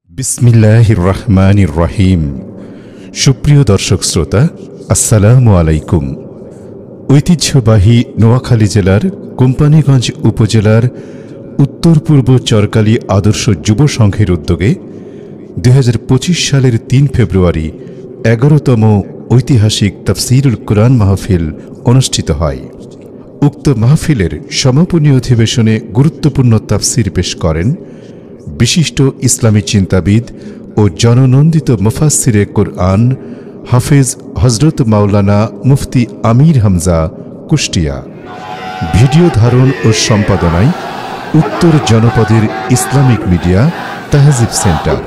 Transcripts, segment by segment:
বিসমিল্লাহির রহমানির রহিম। সুপ্রিয় দর্শক শ্রোতা, আসসালামু আলাইকুম। ঐতিহ্যবাহী নোয়াখালী জেলার কোম্পানীগঞ্জ উপজেলার উত্তর পূর্ব চরকালী আদর্শ যুব সংঘের উদ্যোগে ২০২৫ সালের ৩ ফেব্রুয়ারি ১১তম ঐতিহাসিক তাফসীরুল কুরআন মাহফিল অনুষ্ঠিত হয়। উক্ত মাহফিলের সমাপনী অধিবেশনে গুরুত্বপূর্ণ তাফসীর পেশ করেন বিশিষ্ট ইসলামী চিন্তাবিদ ও জননন্দিত মুফাসসিরে কুরআন হাফেজ হযরত মাওলানা মুফতি আমির হামজা কুষ্টিয়া। ভিডিও ধারণ ও সম্পাদনায় উত্তর জনপদের ইসলামিক মিডিয়া তাহজিব সেন্টার।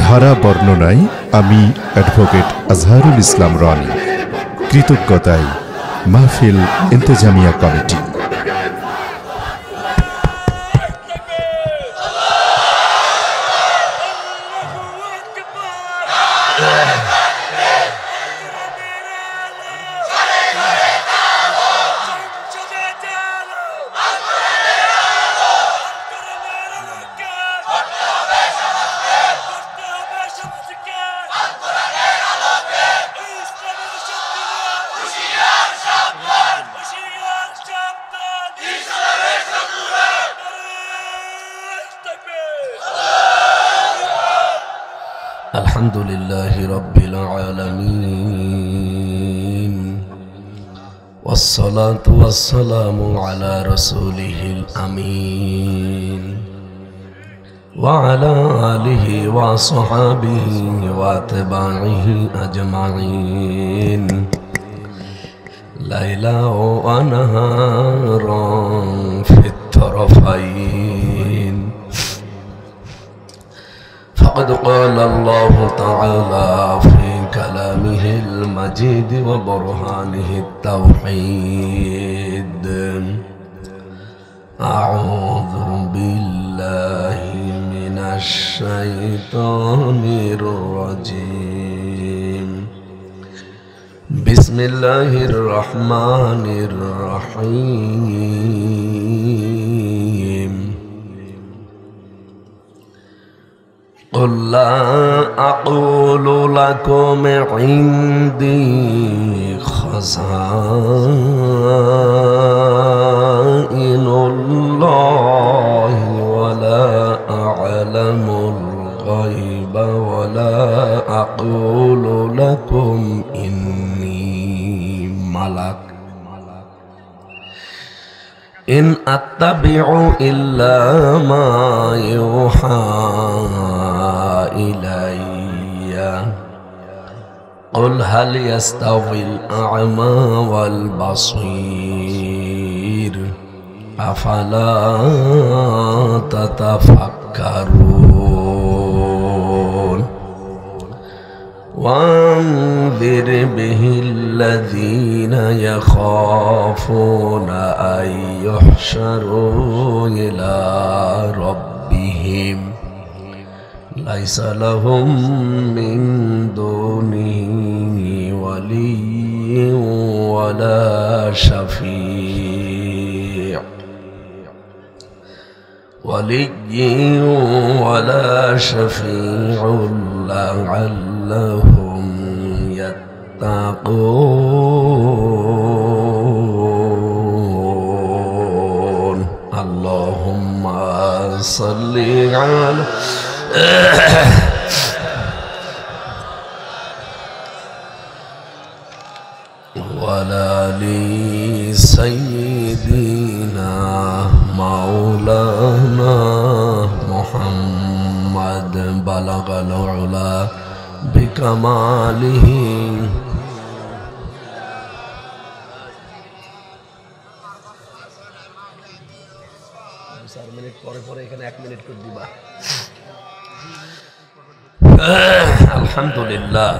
ধারা বর্ণনায় আমি অ্যাডভোকেট আজহারুল ইসলাম রনি। কৃতজ্ঞতায় মাহফিল ইন্তেজামিয়া কমিটি। الحمد لله رب العالمين والصلاة والسلام على رسوله الأمين وعلى آله وصحابه واتباعه أجمعين ليلا ونهارا في الطرفين. فقد قال الله تعالى في كلامه المجيد وبرهانه التوحيد: أعوذ بالله من الشيطان الرجيم. بسم الله الرحمن الرحيم. قل لا أقول لكم عندي خزائن الله ولا أعلم الغيب ولا أقول لكم إني ملك إن أتبع إلا ما يوحى إلي. قل هل يستوي الأعمى والبصير أفلا تتفكرون. وانذر به الذين يخافون أن يحشروا إلى ربهم ليس لهم من دونه ولي ولا شفيع لعلهم يتقون. اللهم صل على وعلى آل سيدنا مولانا محمد بلغ العلا بكماله. আলহামদুলিল্লাহ।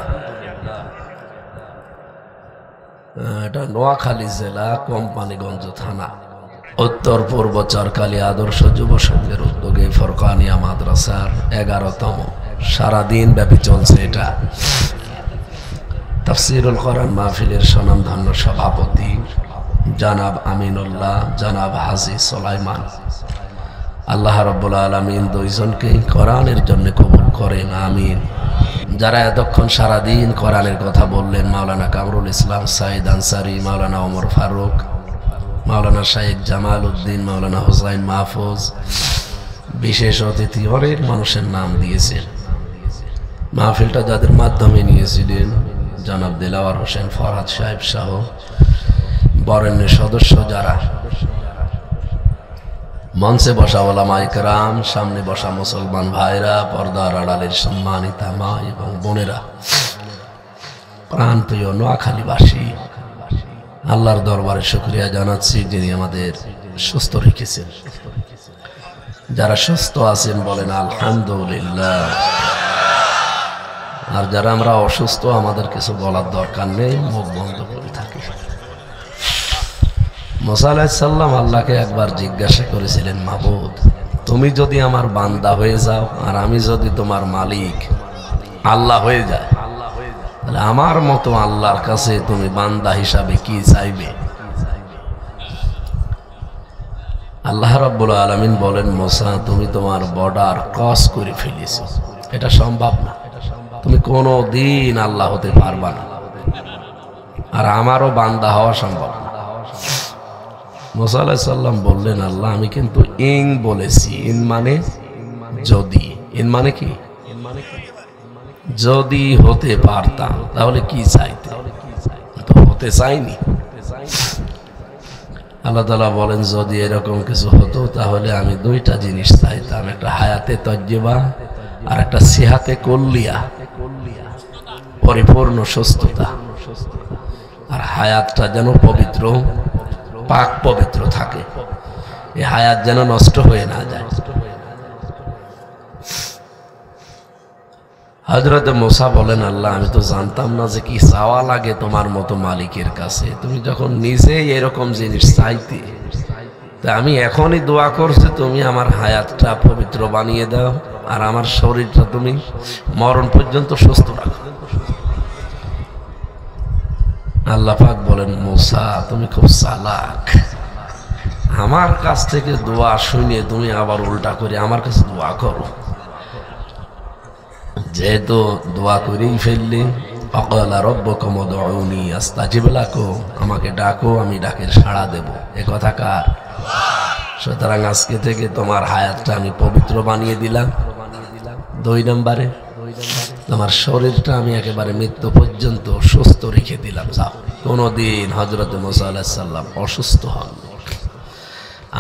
এটা নোয়াখালী জেলা কোম্পানীগঞ্জ থানা উত্তর পূর্ব চরকালী আদর্শ যুব সংঘের উদ্যোগে ফরকানিয়া মাদ্রাসার 11তম সারাদিন ব্যাপী চলছে এটা তাফসীরুল কুরআন মাহফিলের স্বনামধন্য সভাপতি জনাব আমিনুল্লাহ, জনাব হাজী সুলাইমান, আল্লাহ রাব্বুল আলামিন দুইজনকেই কোরআনের জন্য কবুল করেন, আমিন। যারা এতক্ষণ সারাদিন কোরআনের কথা বললেন, মাওলানা কামরুল ইসলাম সাইদ আনসারি, মাওলানা ওমর ফারুক, মাওলানা শাইখ জামাল উদ্দিন, মাওলানা হুসাইন মাহফুজ, বিশেষ অতিথি অনেক মানুষের নাম দিয়েছেন। মাহফিলটা যাদের মাধ্যমে নিয়েছিলেন জনাব দিলাওয়ার হোসেন ফরহাদ সাহেব সহ বরেণ্য সদস্য যারা, মঞ্চে বসা ওলামা ইকরাম, সামনে বসা মুসলমান ভাইরা, পর্দার আড়ালের সম্মানিতা মা এবং বোনেরা, প্রাণপ্রিয় নোয়াখালীবাসী, আল্লাহর দরবারে শুকরিয়া জানাচ্ছি যিনি আমাদের সুস্থ রেখেছেন। যারা সুস্থ আছেন বলেন আলহামদুলিল্লাহ। আর যারা আমরা অসুস্থ, আমাদের কিছু বলার দরকার নেই, মুখ বন্ধ করে থাকি। মুসা আলাইহিস সালাম আল্লাহকে একবার জিজ্ঞাসা করেছিলেন, মাবুদ, তুমি যদি আমার বান্দা হয়ে যাও আর আমি যদি তোমার মালিক আল্লাহ হয়ে যায়, তাহলে আমার মতো আল্লাহর কাছে তুমি বান্দা হিসাবে কি চাইবে? আল্লাহ রাব্বুল আলামিন বলেন, মুসা, তুমি তোমার বর্ডার ক্রস করে ফেলেছো, এটা সম্ভব না, তুমি কোনো দিন আল্লাহ হতে পারবা না, আর আমারও বান্দা হওয়া সম্ভব না। মুসা আলাইহিস সালাম বললেন, আল্লাহ, আমি কিন্তু ইন বলেছি, ইন মানে যদি, ইন মানে কি? যদি হতে পারতাম তাহলে কি চাইতে? তো হতে চাইনি। আল্লাহ তাআলা বলেন, যদি এরকম কিছু হতো তাহলে আমি দুইটা জিনিস চাইতাম, একটা হায়াতে তজ্জিবা আর একটা সিহাতে কুল্লিয়া, পরিপূর্ণ সুস্থতা। আর হায়াতটা যেন পবিত্র, পাক পবিত্র থাকে, এই হায়াত যেন নষ্ট হয়ে না যায়। হযরত মুসা বলেন, আল্লাহ, আমি তো জানতাম না যে কি চাওয়া লাগে তোমার মতো মালিকের কাছে। তুমি যখন নিজেই এরকম জিনিস চাইতে, তা আমি এখনই দোয়া করছি, তুমি আমার হায়াতটা পবিত্র বানিয়ে দাও আর আমার শরীরটা তুমি মরণ পর্যন্ত সুস্থ রাখো। আল্লাহ পাক বলেন, মুসা, তুমি খুব চালাক, আমার কাছ থেকে দোয়া শুনে তুমি আবার উল্টা করে আমার কাছে দোয়া করো। যেহেতু দোয়া করেই ফেললে, ওয়াকালা রাব্বুকুম উদউনি আস্তাজিব লাকুম, আমাকে ডাকো, আমি ডাকের সাড়া দেব, এ কথা কার? সুতরাং আজকে থেকে তোমার হায়াতটা আমি পবিত্র বানিয়ে দিলাম। 2 নম্বরে, তোমার শরীরটা আমি একেবারে মৃত্যু পর্যন্ত সুস্থ রেখে দিলাম। যাও, কোনোদিন হযরত মুসা আলাইহিস সালাম অসুস্থ হন।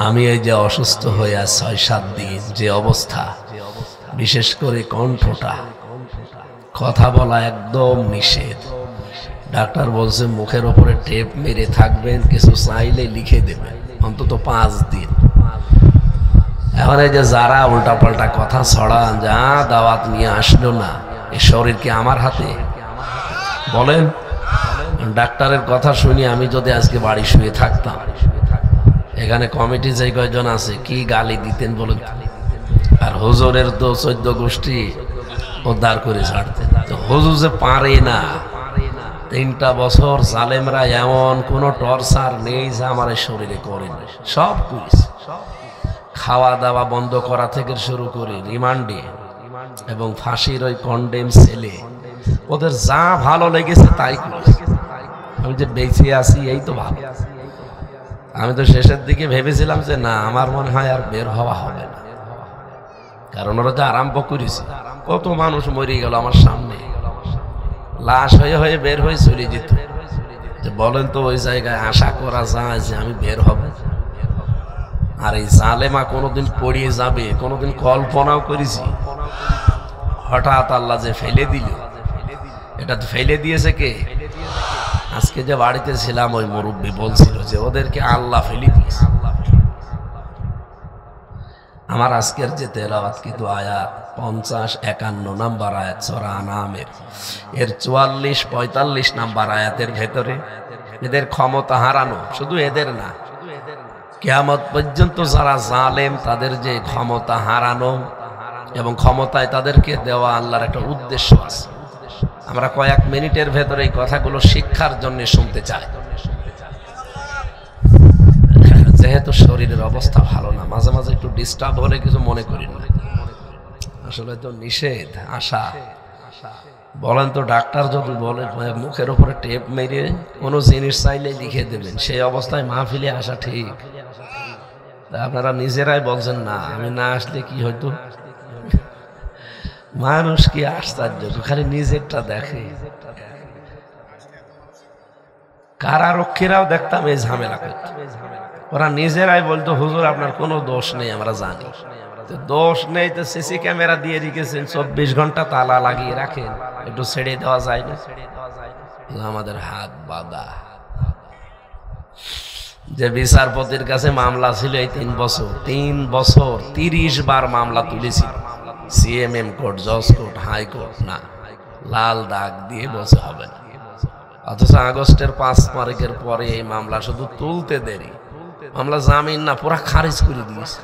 আমি এই যে অসুস্থ হয়ে 6-7 দিন যে অবস্থা, বিশেষ করে কণ্ঠটা, কথা বলা একদম নিষেধ। ডাক্তার বলছে মুখের ওপরে টেপ মেরে থাকবেন, কিছু চাইলে লিখে দেবেন, অন্তত 5 দিন। এখন এই যে যারা উল্টাপাল্টা কথা ছড়ান, যা দাওয়াত নিয়ে আসলো না, এই শরীর কি আমার হাতে? বলেন, ডাক্তারের কথা শুনি আমি যদি আজকে বাড়ি শুয়ে থাকতাম, এখানে কমিটি যে কয়জন আছে কি গালি দিতেন বলেন? আর হুজুরের তো 14 গোষ্ঠী উদ্ধার করে ছাড়তেন। তো হুজুর যে পারে না, 3টা বছর জালেমরা এমন কোন টর্চার নেই যে আমার শরীরে করেনি, সব করেছে। খাওয়া দাওয়া বন্ধ করা থেকে শুরু করে রিমান্ডে এবং ফাঁসির ওই কন্ডেম সেলে, ওদের যা ভালো লেগেছে তাই করেছে। আমি যে বেঁচে আছি এই তো ভালো। আমি তো শেষের দিকে ভেবেছিলাম যে না, আমার মনে হয় আর বের হওয়া হবে না, কারণ ওরা যা আরম্ভ করেছে, কত মানুষ মরে গেল আমার সামনে, লাশ হয়ে হয়ে বের হয়ে চলে যেত। যে বলেন তো, ওই জায়গায় আশা করা যায় যে আমি বের হব? আর এই জালেমা কোনোদিন পড়িয়ে যাবে কোনোদিন কল্পনাও করেছি? হঠাৎ আল্লাহ যে ফেলে দিল, এটা তো ফেলে দিয়েছে কে? আজকে যে বাড়িতে ছিলাম, ওই মুরব্বী বলছিল যে ওদেরকে আল্লাহ ফেলে দিয়েছে। আমার আজকের যে তেলাওয়াত কিন্তু আয়াত 50-51 নম্বর আয়াত সূরা আনামের, এর 44-45 নম্বর আয়াতের ভেতরে এদের ক্ষমতা হারানো, শুধু এদের না, কিয়ামত পর্যন্ত যারা জালেম তাদের যে ক্ষমতা হারানো এবং ক্ষমতায় তাদেরকে দেওয়া আল্লাহর একটা উদ্দেশ্য আছে। আমরা কয়েক মিনিটের ভেতরে এই কথাগুলো শিক্ষার জন্য শুনতে চাই। যেহেতু শরীরের অবস্থা ভালো না, মাঝে মাঝে একটু ডিস্টার্ব হলে কিছু মনে করি না, আসলে তো নিষেধ আসা। বলেন তো ডাক্তার যদি বলে মুখের উপরে টেপ মেরে কোনো জিনিস চাইলে লিখে দেবেন, সেই অবস্থায় মাহফিলে আসা ঠিক? আপনারা নিজেরাই বলছেন না, আমি না আসলে কি হয়তো। মানুষ কি আশ্চর্য, খালি নিজেরটা দেখে। কারারক্ষীরাও দেখতাম এই ঝামেলা করত, ওরা নিজেরাই বলতো হুজুর আপনার কোনো দোষ নেই, আমরা জানি। দোষ নেই তো সিসি ক্যামেরা দিয়ে রেখেছেন, 24 ঘন্টা তালা লাগিয়ে রাখেন, একটু ছেড়ে দেওয়া যায় না? আমাদের হাত বাঁধা। যে বিচারপতির কাছে মামলা ছিল এই 3 বছর, 3 বছর 30 বার মামলা তুলেছিল, সিএমএম কোর্ট, জজ কোর্ট, হাইকোর্ট, না লাল দাগ দিয়ে বসে হবে না। অথচ আগস্টের 5 তারিখের পরে এই মামলা শুধু তুলতে দেরি, মামলা জামিন না পুরা খারিজ করে দিয়েছে।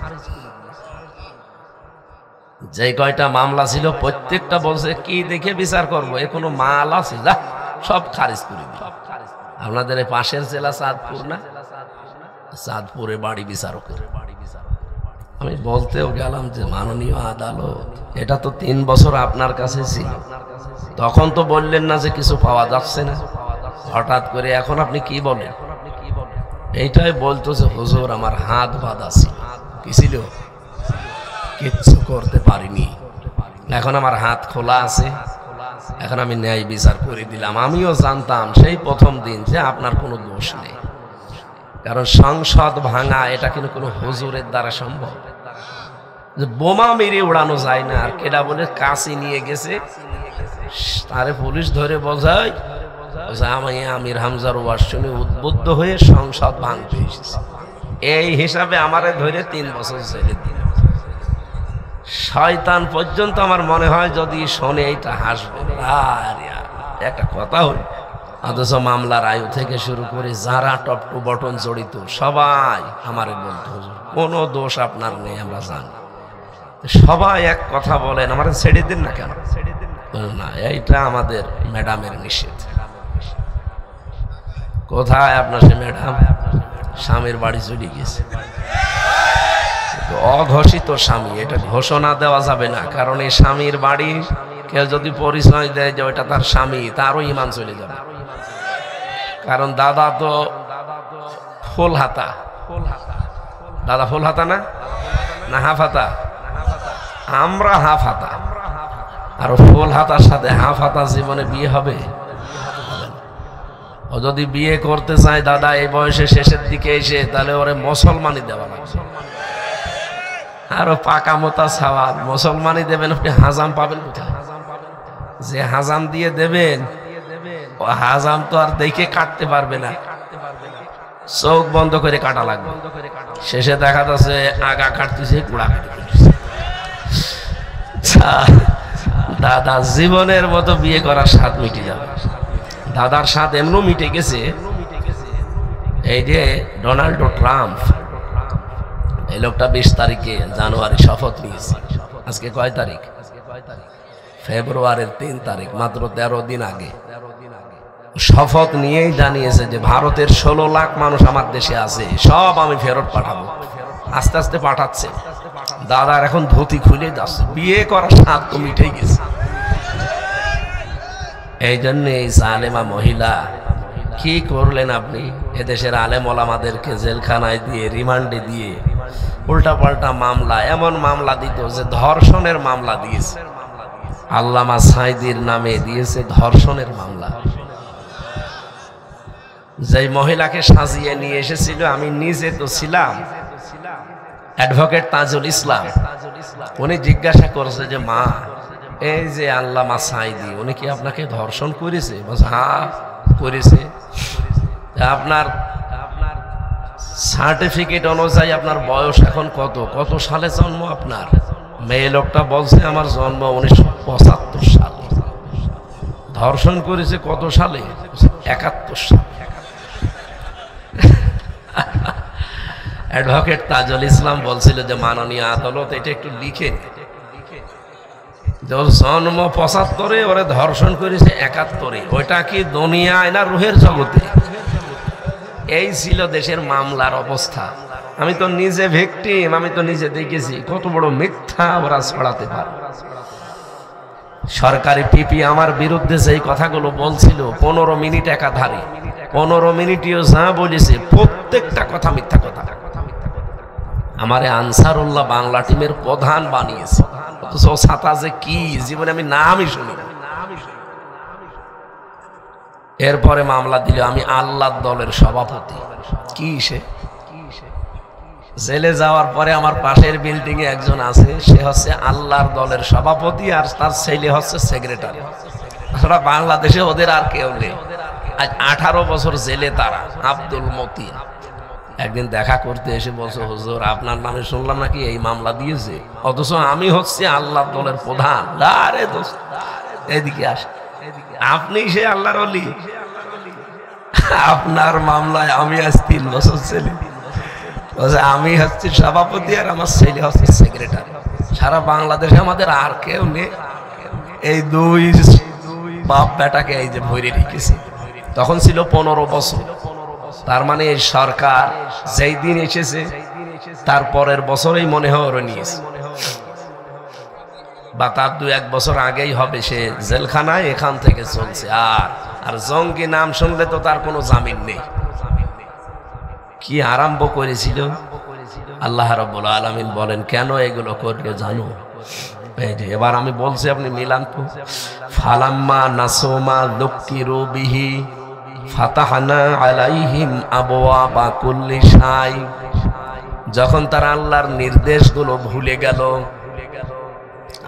যে কয়টা মামলা ছিল প্রত্যেকটা বলছে কি দেখে বিচার করবো, এ কোনো মাল আছে যা সব খারিজ করে দিল। আপনাদের পাশের জেলা চাঁদপুর না, চাঁদপুরে বাড়ি বিচারকের। আমি বলতেও গেলাম যে মাননীয় আদালত, এটা তো 3 বছর আপনার কাছে ছিল, তখন তো বললেন না যে কিছু পাওয়া যাচ্ছে না, হঠাৎ করে এখন আপনি কি বলেন? এইটাই বলতো যে হুজুর আমার হাত বাঁধা ছিল, কি ছিল? কিচ্ছু করতে পারিনি, এখন আমার হাত খোলা আছে, এখন আমি ন্যায় বিচার করে দিলাম। আমিও জানতাম সেই প্রথম দিন যে আপনার কোনো দোষ নেই, কারণ সংসদ ভাঙা এটা কিন্তু কোনো হুজুরের দ্বারা সম্ভব। যে বোমা মেরে উড়ানো যায় না, আর কেডা বলে কাশি নিয়ে গেছে, তারে পুলিশ ধরে বোঝায় আমি আমির হামজার ওয়াজ শুনে উদ্বুদ্ধ হয়ে সংসদ ভাঙতে এসেছি, এই হিসাবে আমারে ধরে 3 বছর জেলে দিল। শয়তান পর্যন্ত আমার মনে হয় যদি শোনে এইটা হাসবে, একটা কথা হই। অথচ মামলার আয়ু থেকে শুরু করে যারা টপ টু বটন জড়িত সবাই আমারে বলতো কোনো দোষ আপনার নেই, আমরা জানি। সবাই এক কথা বলেন, আমারে ছেড়ে দিন না কেন? না, এইটা আমাদের ম্যাডামের নিষেধ। কোথায় আপনার সে ম্যাডাম? স্বামীর বাড়ি চলে গেছে। অঘোষিত স্বামী, এটা ঘোষণা দেওয়া যাবে না, কারণ এই স্বামীর বাড়ি কেউ যদি পরিচয় দেয় যে ওইটা তার স্বামী, তারও ইমান চলে যাবে। কারণ দাদা তো ফুল হাতা, দাদা ফুল হাতা না, না হাফ হাতা? আমরা হাফ হাতা, আর ফুল হাতার সাথে হাফ হাতা জীবনে বিয়ে হবে? ও যদি বিয়ে করতে চায় দাদা এই বয়সে শেষের দিকে এসে, তাহলে ওরে মুসলমানি দেওয়া লাগবে। আরো পাকা মোতা ছাওয়া মুসলমানি দেবেন, আপনি হাজাম পাবেন কোথায়? যে হাজাম দিয়ে দেবেন, ও হাজাম তো আর দেখে কাটতে পারবে না, চোখ বন্ধ করে কাটা লাগবে। শেষে দেখা যাচ্ছে আগা কাটতেছে, কুড়া কাটতেছে। দাদা জীবনের মতো বিয়ে করার স্বাদ মিটে যাবে। দাদার স্বাদ এমনও মিটে গেছে, এই যে ডোনাল্ড ট্রাম্প, এই লোকটা 20 তারিখে জানুয়ারি শপথ নিয়েছে। আজকে কয় তারিখ? ফেব্রুয়ারির 3 তারিখ, মাত্র 13 দিন আগে শপথ নিয়েই জানিয়েছে যে ভারতের 16 লাখ মানুষ আমার দেশে আছে, সব আমি ফেরত পাঠাবো। আস্তে আস্তে পাঠাচ্ছে। দাদার এখন ধুতি খুলে যাচ্ছে, বিয়ে করার স্বাদ তো মিটে গেছে। এই জন্য এই জালেমা মহিলা কি করলেন আপনি? এদেশের আলেম ওলামাদেরকে জেলখানায় দিয়ে, রিমান্ডে দিয়ে উল্টা পাল্টা মামলা, এমন মামলা দিত যে ধর্ষণের মামলা দিয়েছে। আল্লামা সাইদির নামে দিয়েছে ধর্ষণের মামলা। যে মহিলাকে সাজিয়ে নিয়ে এসেছিল, আমি নিজে তো ছিলাম, অ্যাডভোকেট তাজুল ইসলাম। উনি জিজ্ঞাসা করছে যে মা, এই যে আল্লামা সাইদি, উনি কি আপনাকে ধর্ষণ করেছে? বলছে হ্যাঁ করেছে। আপনার সার্টিফিকেট অনুযায়ী আপনার বয়স এখন কত? কত সালে জন্ম আপনার? মেয়ে লোকটা বলছে আমার জন্ম 1975 সালে। ধর্ষণ করেছে কত সালে? 71 সালে। অ্যাডভোকেট তাজুল ইসলাম বলছিল যে মাননীয় আদালত এটা একটু লিখে, জন্ম 75-এ, ওরে ধর্ষণ করেছে 71-এ। ওইটা কি দুনিয়ায় না রুহের জগতে? এই ছিল দেশের মামলার অবস্থা। আমি তো নিজে ভিকটিম, আমি তো নিজে দেখেছি কত বড় মিথ্যা ওরা ছড়াতে পারে। সরকারি পিপি আমার বিরুদ্ধে যেই কথাগুলো বলছিল 15 মিনিট একাধারে, 15 মিনিটেও যা বলেছে প্রত্যেকটা কথা মিথ্যা কথা। আমারে আনসারুল্লাহ বাংলা টিমের প্রধান বানিয়েছে, অথচ ছাতা যে কি জীবনে আমি নামই শুনি। এরপরে মামলা দিল আমি আল্লাহর দলের সভাপতি। কি সে জেলে যাওয়ার পরে আমার পাশের বিল্ডিং এ একজন আছে, সে হচ্ছে আল্লাহর দলের সভাপতি আর তার ছেলে হচ্ছে সেক্রেটারি। ওরা বাংলাদেশে ওদের আর কেউ নেই। আজ 18 বছর জেলে তারা। আব্দুল মতিন একদিন দেখা করতে এসে বলছে, হুজুর আপনার নামে শুনলাম নাকি এই মামলা দিয়েছে, অথচ আমি হচ্ছে আল্লাহর দলের প্রধান। আরে দোস্ত এদিকে আস, আপনি সে আল্লাহর ওলি, আপনার মামলায় আমি আজ 3 বছর ছেলে। আমি হচ্ছে সভাপতি আর আমার ছেলে হচ্ছে সেক্রেটারি। সারা বাংলাদেশে আমাদের আর কেউ নেই। এই 2 বাপ বেটাকে এই যে ভরে রেখেছে। তখন ছিল 15 বছর। তার মানে এই সরকার যেই দিন এসেছে তার পরের বছরেই মনে হয় ওরা নিয়েছে, বা তার 2-1 বছর আগেই হবে সে জেলখানায় এখান থেকে চলছে। আর জঙ্গি নাম শুনলে তো তার কোনো জামিন নেই। কি আরম্ভ করেছিল আল্লাহ রাব্বুল আলামিন বলেন কেন এগুলো করলো জানো? এই যে এবার আমি বলছি আপনি মিলান তো। ফালাম্মা নাসমা যুকিরু বিহি ফাতাহনা আলাইহিম আবওয়াবা কুল্লি শাই। যখন তারা আল্লাহর নির্দেশগুলো ভুলে গেল,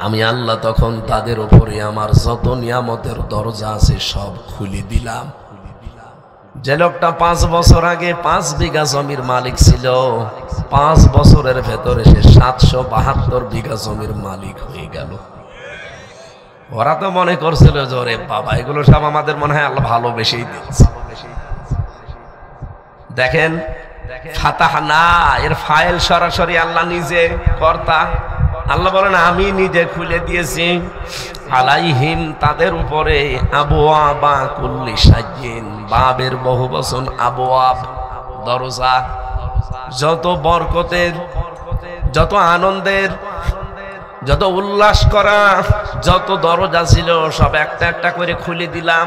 আমি আল্লাহ তখন তাদের উপরে আমার যত নিয়ামতের দরজা আছে সব খুলে দিলাম। যে লোকটা 5 বছর আগে 5 বিঘা জমির মালিক ছিল, 5 বছরের ভেতরে সে 772 বিঘা জমির মালিক হয়ে গেল। ওরা তো মনে করছিল যে ওরে বাবা এগুলো সব আমাদের মনে হয় আল্লাহ ভালোবেসেই দিচ্ছে। দেখেন ফাতাহনা এর ফাইল সরাসরি আল্লাহ নিজে কর্তা। আল্লাহ বলেন আমি নিজে খুলে দিয়েছি আলাইহিম তাদের উপরে আবওয়াবা কুল্লি শাইইন। বাবের বহুবচন আবওয়াব, দরজা। যত বরকতের, যত আনন্দের, যত উল্লাস করা যত দরজা ছিল সব একটা একটা করে খুলে দিলাম।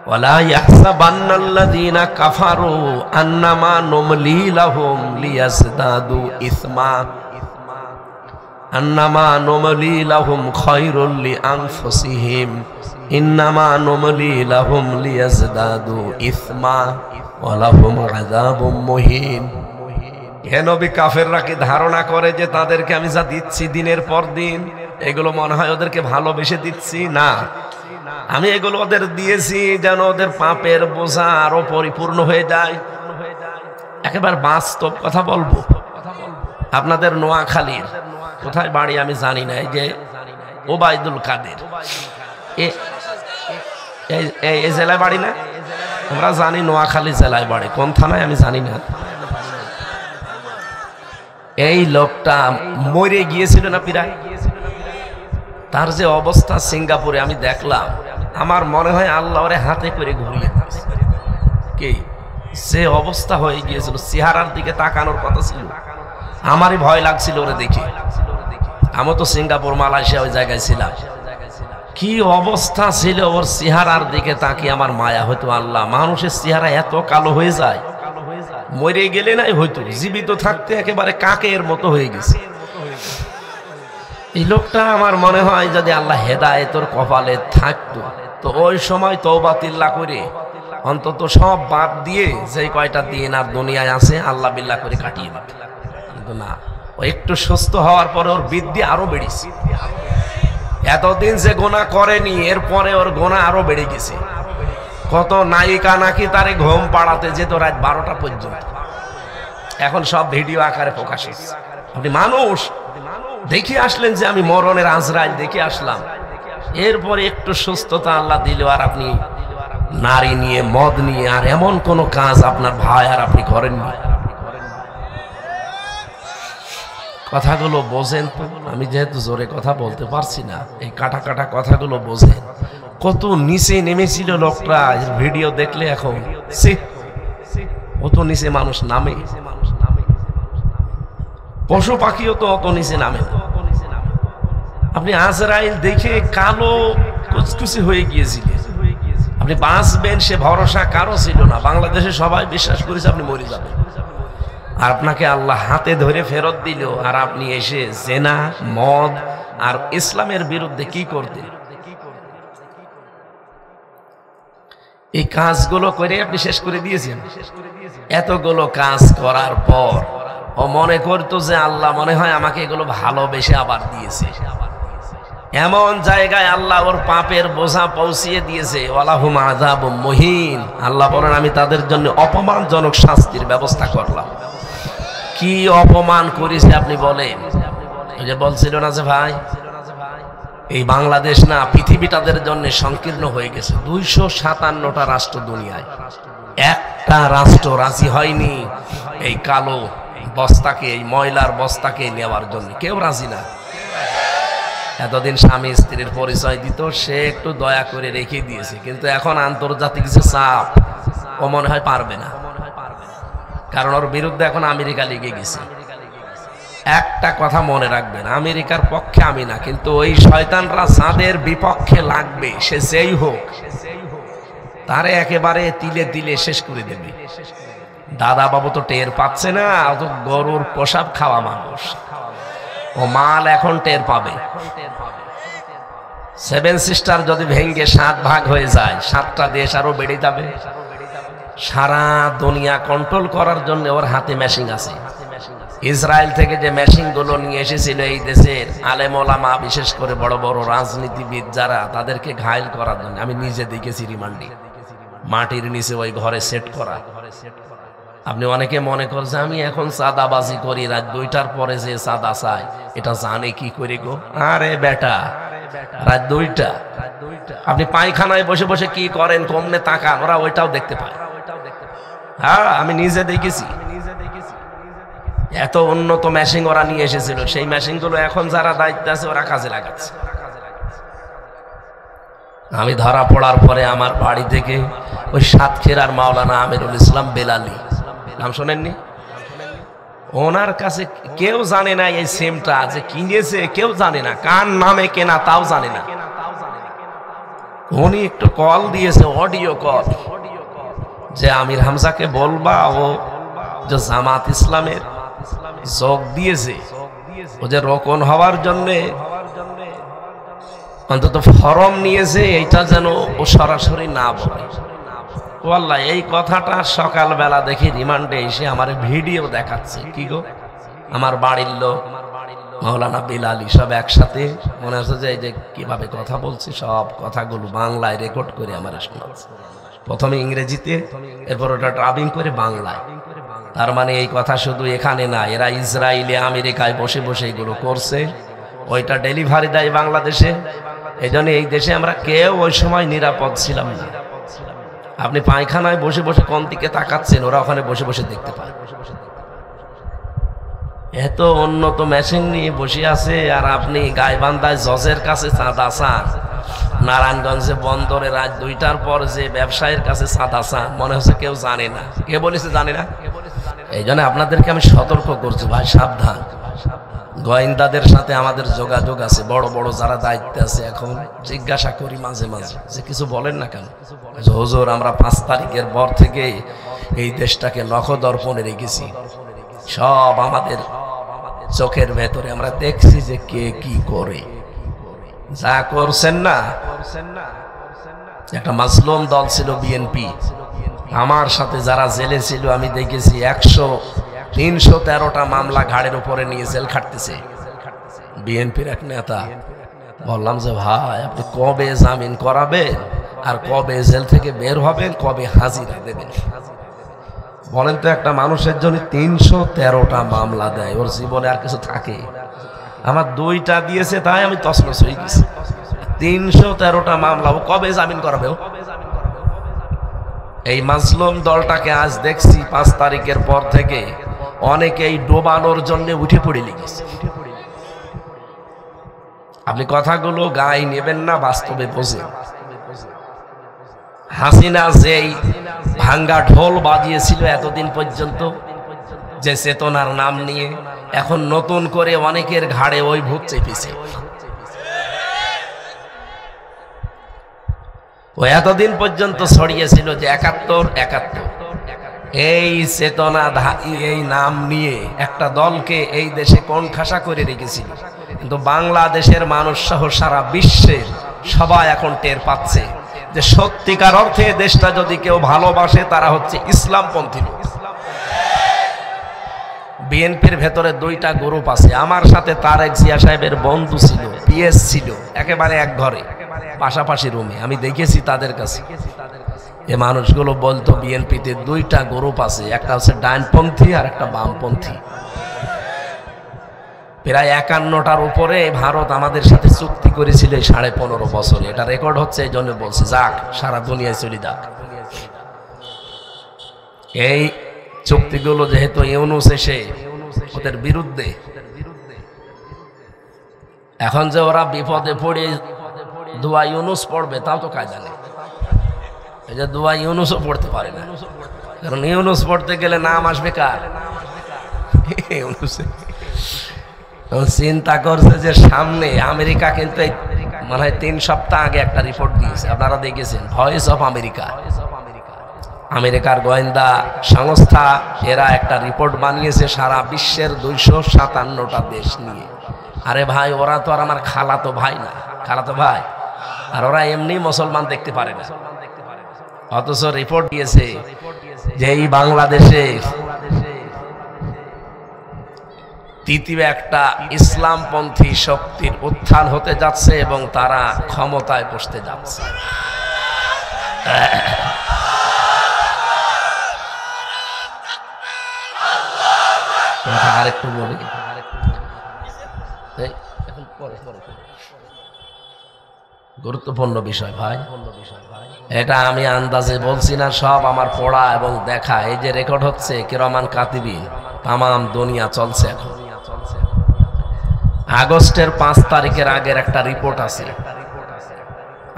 ওয়ালা ইয়াহসাবান্নাল্লাযীনা কাফারু আন্নামা নুমলি লাহুম লিয়াজদাদু ইসমা আন্নামা নুমলি লাহুম খায়রুল লিআনফুসিহিম ইন্নামা নুমলি লাহুম লিয়াজদাদু ইসমা ওয়া লাহুম আযাবুম মুহিন। হে নবী, কাফেররা কি ধারণা করে যে তাদেরকে আমি যা দিচ্ছি দিনের পর দিন এগুলো মনে হয় ওদেরকে ভালোবেসে দিচ্ছি? না, আমি এগুলো ওদের দিয়েছি যেন ওদের পাপের বোঝা আরো পরিপূর্ণ হয়ে যায়। একেবারে বাস্তব কথা বলবো। আপনাদের নোয়াখালীর কোথায় বাড়ি আমি জানি না, এই যে ওবায়দুল কাদের এই জেলায় বাড়ি না? আমরা জানি নোয়াখালী জেলায় বাড়ি, কোন থানায় আমি জানি না। এই লোকটা মরে গিয়েছিল না প্রায়, তার যে অবস্থা সিঙ্গাপুরে আমি দেখলাম, আমার মনে হয় আল্লাহ ওরে হাতে করে ঘুরিয়ে কি যে অবস্থা হয়ে গিয়েছিল, চেহারার দিকে তাকানোর কথা ছিল। আমারই ভয় লাগছিল ওরে দেখে। আমি তো সিঙ্গাপুর মালয়েশিয়া ওই জায়গায় ছিলাম। কি অবস্থা ছিল ওর চেহারার দিকে তাকিয়ে আমার মায়া হতো। আল্লাহ, মানুষের চেহারা এত কালো হয়ে যায়, মরে গেলে নাই হয়তো, জীবিত থাকতে একেবারে কাকের মতো হয়ে গেছে। এই লোকটা আমার মনে হয় যদি আল্লাহ হেদায়েতের কপালে থাকতো তো ওই সময় তওবা তিল্লা করে অন্তত সব বাদ দিয়ে যে কয়টা দিন আর দুনিয়ায় আছে আল্লাহ বিল্লাহ করে কাটিয়ে দিত। কিন্তু না, ও একটু সুস্থ হওয়ার পরে ওর বৃদ্ধি আরো বেড়েছে। এতদিন যে গোনা করেনি, এরপরে ওর গোনা আরো বেড়ে গেছে। কত নায়িকা নাকি তারে ঘুম পাড়াতে যেত রাত 12টা পর্যন্ত, এখন সব ভিডিও আকারে প্রকাশ হচ্ছে। আপনি মানুষ দেখে আসলেন যে আমি মরণের আজরাইল দেখে আসলাম, এরপরে একটু সুস্থতা আল্লাহ দিল আর আপনি নারী নিয়ে, মদ নিয়ে আর এমন কোন কাজ আপনার ভাই আর আপনি করেননি। কথাগুলো বোঝেন তো? আমি যেহেতু জোরে কথা বলতে পারছি না, এই কাটা কাটা কথাগুলো বোঝেন। কত নিচে নেমেছিল লোকটা, ভিডিও দেখলে এখন কত নিচে মানুষ নামে। পশু পাখিও তো অত নিচে নামে না। আপনি আজরাইল দেখে কালো কুচকুচি হয়ে গিয়েছিলেন, আপনি বাঁচবেন সে ভরসা কারো ছিল না। বাংলাদেশে সবাই বিশ্বাস করেছে আপনি মরে যাবেন, আর আপনাকে আল্লাহ হাতে ধরে ফেরত দিল, আর আপনি এসে জেনা, মদ আর ইসলামের বিরুদ্ধে কি করতেন? এই কাজগুলো করে আপনি শেষ করে দিয়েছেন। এতগুলো কাজ করার পর ও মনে করতো যে আল্লাহ মনে হয় আমাকে এগুলো ভালোবেসে আবার দিয়েছে। এমন জায়গায় আল্লাহ ওর পাপের বোঝা পৌঁছিয়ে দিয়েছে, ওয়ালাহুম আযাবুম মুহিন। আল্লাহ বলেন আমি তাদের জন্য অপমানজনক শাস্তির ব্যবস্থা করলাম। কি অপমান করেছে আপনি বলেন? ওই যে বলছিল না যে ভাই এই বাংলাদেশ না পৃথিবী তাদের জন্য সংকীর্ণ হয়ে গেছে। 257টা রাষ্ট্র দুনিয়ায়, একটা রাষ্ট্র রাজি হয়নি এই কালো বস্তাকে, এই ময়লার বস্তাকে নেওয়ার জন্য। কেউ রাজি না। এতদিন স্বামী স্ত্রীর পরিচয় দিত, সে একটু দয়া করে রেখে দিয়েছে, কিন্তু এখন আন্তর্জাতিক যে চাপ, ও মনে হয় পারবে না, কারণ ওর বিরুদ্ধে এখন আমেরিকা লেগে গেছে। একটা কথা মনে রাখবেন, আমেরিকার পক্ষে আমি না, কিন্তু ওই শয়তানরা যাদের বিপক্ষে লাগবে সে যেই হোক, তারে একেবারে তিলে তিলে শেষ করে দেবে। দাদা বাবু তো টের পাচ্ছে না, অত গরুর পোশাক খাওয়া মানুষ, ও মাল এখন টের পাবে। 7 সিস্টার যদি ভেঙ্গে 7 ভাগ হয়ে যায়, 7টা দেশ আরো বেড়ে যাবে। সারা দুনিয়া কন্ট্রোল করার জন্য ওর হাতে মেশিন আছে। ইসরায়েল থেকে যে মেশিন গুলো নিয়ে এসেছিল এই দেশের আলেম ওলামা, বিশেষ করে বড় বড় রাজনীতিবিদ যারা, তাদেরকে ঘায়েল করার জন্য আমি নিজে দেখেছি রিমান্ডে, মাটির নিচে ওই ঘরে সেট করা। আপনি অনেকে মনে করছে আমি এখন চাঁদাবাজি করি, রাত 2টার পরে যে চাঁদা চাই, এটা জানে কি করে গো? আরে বেটা, রাত 2টা আপনি পায়খানায় বসে বসে কি করেন, কমনে তাকান, ওরা ওইটাও দেখতে পায়। হ্যাঁ, আমি নিজে দেখেছি। এত উন্নত মেশিন ওরা নিয়ে এসেছিল, সেই মেশিন গুলো এখন যারা দায়িত্ব আছে ওরা কাজে লাগাচ্ছে। আমি ধরা পড়ার পরে আমার বাড়ি থেকে ওই সাতক্ষীরার মাওলানা আমিরুল ইসলাম বেলালি, নাম শোনেননি? ওনার কাছে কেউ জানে না এই সিমটা যে কিনেছে, কেউ জানে না কার নামে কেনা, তাও জানে না। উনি একটু কল দিয়েছে, অডিও কল, যে আমির হামজাকে বলবা ও যে জামাত ইসলামের যোগ দিয়েছে, ও যে রোকন হওয়ার জন্য অন্তত ফরম নিয়েছে, এইটা যেন ও সরাসরি না বলে। ও আল্লাহ, এই কথাটা সকালবেলা দেখি রিমান্ডে এসে আমার ভিডিও দেখাচ্ছে। কি গো, আমার বাড়ির লোক মাওলানা বেলালি সব একসাথে, মনে হচ্ছে যে এই যে কিভাবে কথা বলছি, সব কথাগুলো বাংলায় রেকর্ড করে আমার শোনাচ্ছে। প্রথমে ইংরেজিতে, এরপর ওটা ড্রাবিং করে বাংলায়। তার মানে এই কথা শুধু এখানে না, এরা ইসরায়েলে আমেরিকায় বসে বসে এগুলো করছে, ওইটা ডেলিভারি দেয় বাংলাদেশে। এই জন্য এই দেশে আমরা কেউ ওই সময় নিরাপদ ছিলাম না। আপনি পায়খানায় বসে বসে কোন দিকে তাকাচ্ছেন, ওরা ওখানে বসে বসে দেখতে পায়। এত উন্নত মেশিন নিয়ে বসে আছে, আর আপনি গাইবান্ধায় জজের কাছে চাঁদা চান, নারায়ণগঞ্জে বন্দরে রাত 2টার পর যে ব্যবসায়ীর কাছে চাঁদা চান, মনে হচ্ছে কেউ জানে না। কে বলেছে জানে না? এই জন্য আপনাদেরকে আমি সতর্ক করছি, ভাই সাবধান। গোয়েন্দাদের সাথে আমাদের যোগাযোগ আছে, বড় বড় যারা দায়িত্বে আছে। এখন জিজ্ঞাসা করি মাঝে মাঝে যে কিছু বলেন না কেন? হুজুর, আমরা 5 তারিখের পর থেকে এই দেশটাকে নখদর্পণে রেখেছি, সব আমাদের চোখের ভেতরে আমরা দেখছি যে কে কি করে। যা করছেন না, একটা মাজলুম দল ছিল বিএনপি, আমার সাথে যারা জেলে ছিল আমি দেখেছি 313টা মামলা ঘাড়ের উপরে নিয়ে জেল খাটতেছে বিএনপির এক নেতা। বললাম যে ভাই, আপনি কবে জামিন করাবেন, আর কবে জেল থেকে বের হবেন, কবে হাজিরা দেবেন বলেন তো? একটা মানুষের জন্য 313টা মামলা দেয়, ওর জীবনে আর কিছু থাকে? আমার 2টা দিয়েছে, তাই আমি তছনছ হয়ে গেছি। 313টা মামলা, ও কবে জামিন করাবে? এই মাজলুম দলটাকে আজ দেখছি 5 তারিখের পর থেকে অনেকেই ডোবানোর জন্য উঠে পড়ে লেগেছে। আপনি কথাগুলো গায়ে নেবেন না, বাস্তবে বোঝেন। হাসিনা যেই ভাঙ্গা ঢোল বাজিয়েছিল এতদিন পর্যন্ত, যে চেতনার নাম নিয়ে এখন নতুন করে অনেকের ঘাড়ে ওই ভূত চেপেছে। ও এতদিন পর্যন্ত ছড়িয়েছিল যে ৭১ এই চেতনা এই নাম নিয়ে একটা দলকে এই দেশে কোণঠাসা করে রেখেছিল। কিন্তু বাংলাদেশের মানুষ সহ সারা বিশ্বের সবাই এখন টের পাচ্ছে যে সত্যিকার অর্থে দেশটা যদি কেউ ভালোবাসে তারা হচ্ছে ইসলামপন্থী লোক। বিএনপির ভেতরে দুইটা গ্রুপ আছে। আমার সাথে তারেক জিয়া সাহেবের বন্ধু ছিল, পিএস ছিল, একেবারে এক ঘরে পাশাপাশি রুমে। আমি দেখেছি তাদের কাছে এই মানুষগুলো বলতো বিএনপিতে দুইটা গ্রুপ আছে, একটা হচ্ছে ডানপন্থী আর একটা বামপন্থী। প্রায় ৫১টার উপরে ভারত আমাদের সাথে চুক্তি করেছিল ১৫.৫ বছরে। এটা রেকর্ড হচ্ছে, এই জন্য বলছি যাক সারা দুনিয়ায় চলে যাক। এই চুক্তিগুলো যেহেতু ইউনূস এসে ওদের বিরুদ্ধে, এখন যে ওরা বিপদে পড়ে দোয়া ইউনূস পড়বে তাও তো কায়দা নেই। এই যে দোয়া ইউনূসও পড়তে পারে না, কারণ ইউনূস পড়তে গেলে নাম আসবে কার? ইউনূসের। চিন্তা করছে যে সামনে আমেরিকা কিন্তু মনে হয় ৩ সপ্তাহ আগে একটা রিপোর্ট দিয়েছে, আপনারা দেখেছেন, ভয়েস অফ আমেরিকা। আমেরিকার গোয়েন্দা সংস্থা এরা একটা রিপোর্ট বানিয়েছে সারা বিশ্বের ২৫৭টা দেশ নিয়ে। আরে ভাই, ওরা তো আর আমার খালাতো ভাই না, খালাতো ভাই, আর ওরা এমনি মুসলমান দেখতে পারে না। অথচ রিপোর্ট দিয়েছে যে এই বাংলাদেশে তৃতীয় একটা ইসলামপন্থী শক্তির উত্থান হতে যাচ্ছে এবং তারা ক্ষমতায় বসতে যাচ্ছে। আরেকটু বলি, গুরুত্বপূর্ণ বিষয় ভাই, এটা আমি আন্দাজে বলছি না, সব আমার পড়া এবং দেখা। এই যে রেকর্ড হচ্ছে কিরামান কাতিবিন, তামাম দুনিয়া চলছে। এখন আগস্টের ৫ তারিখের আগের একটা রিপোর্ট আছে।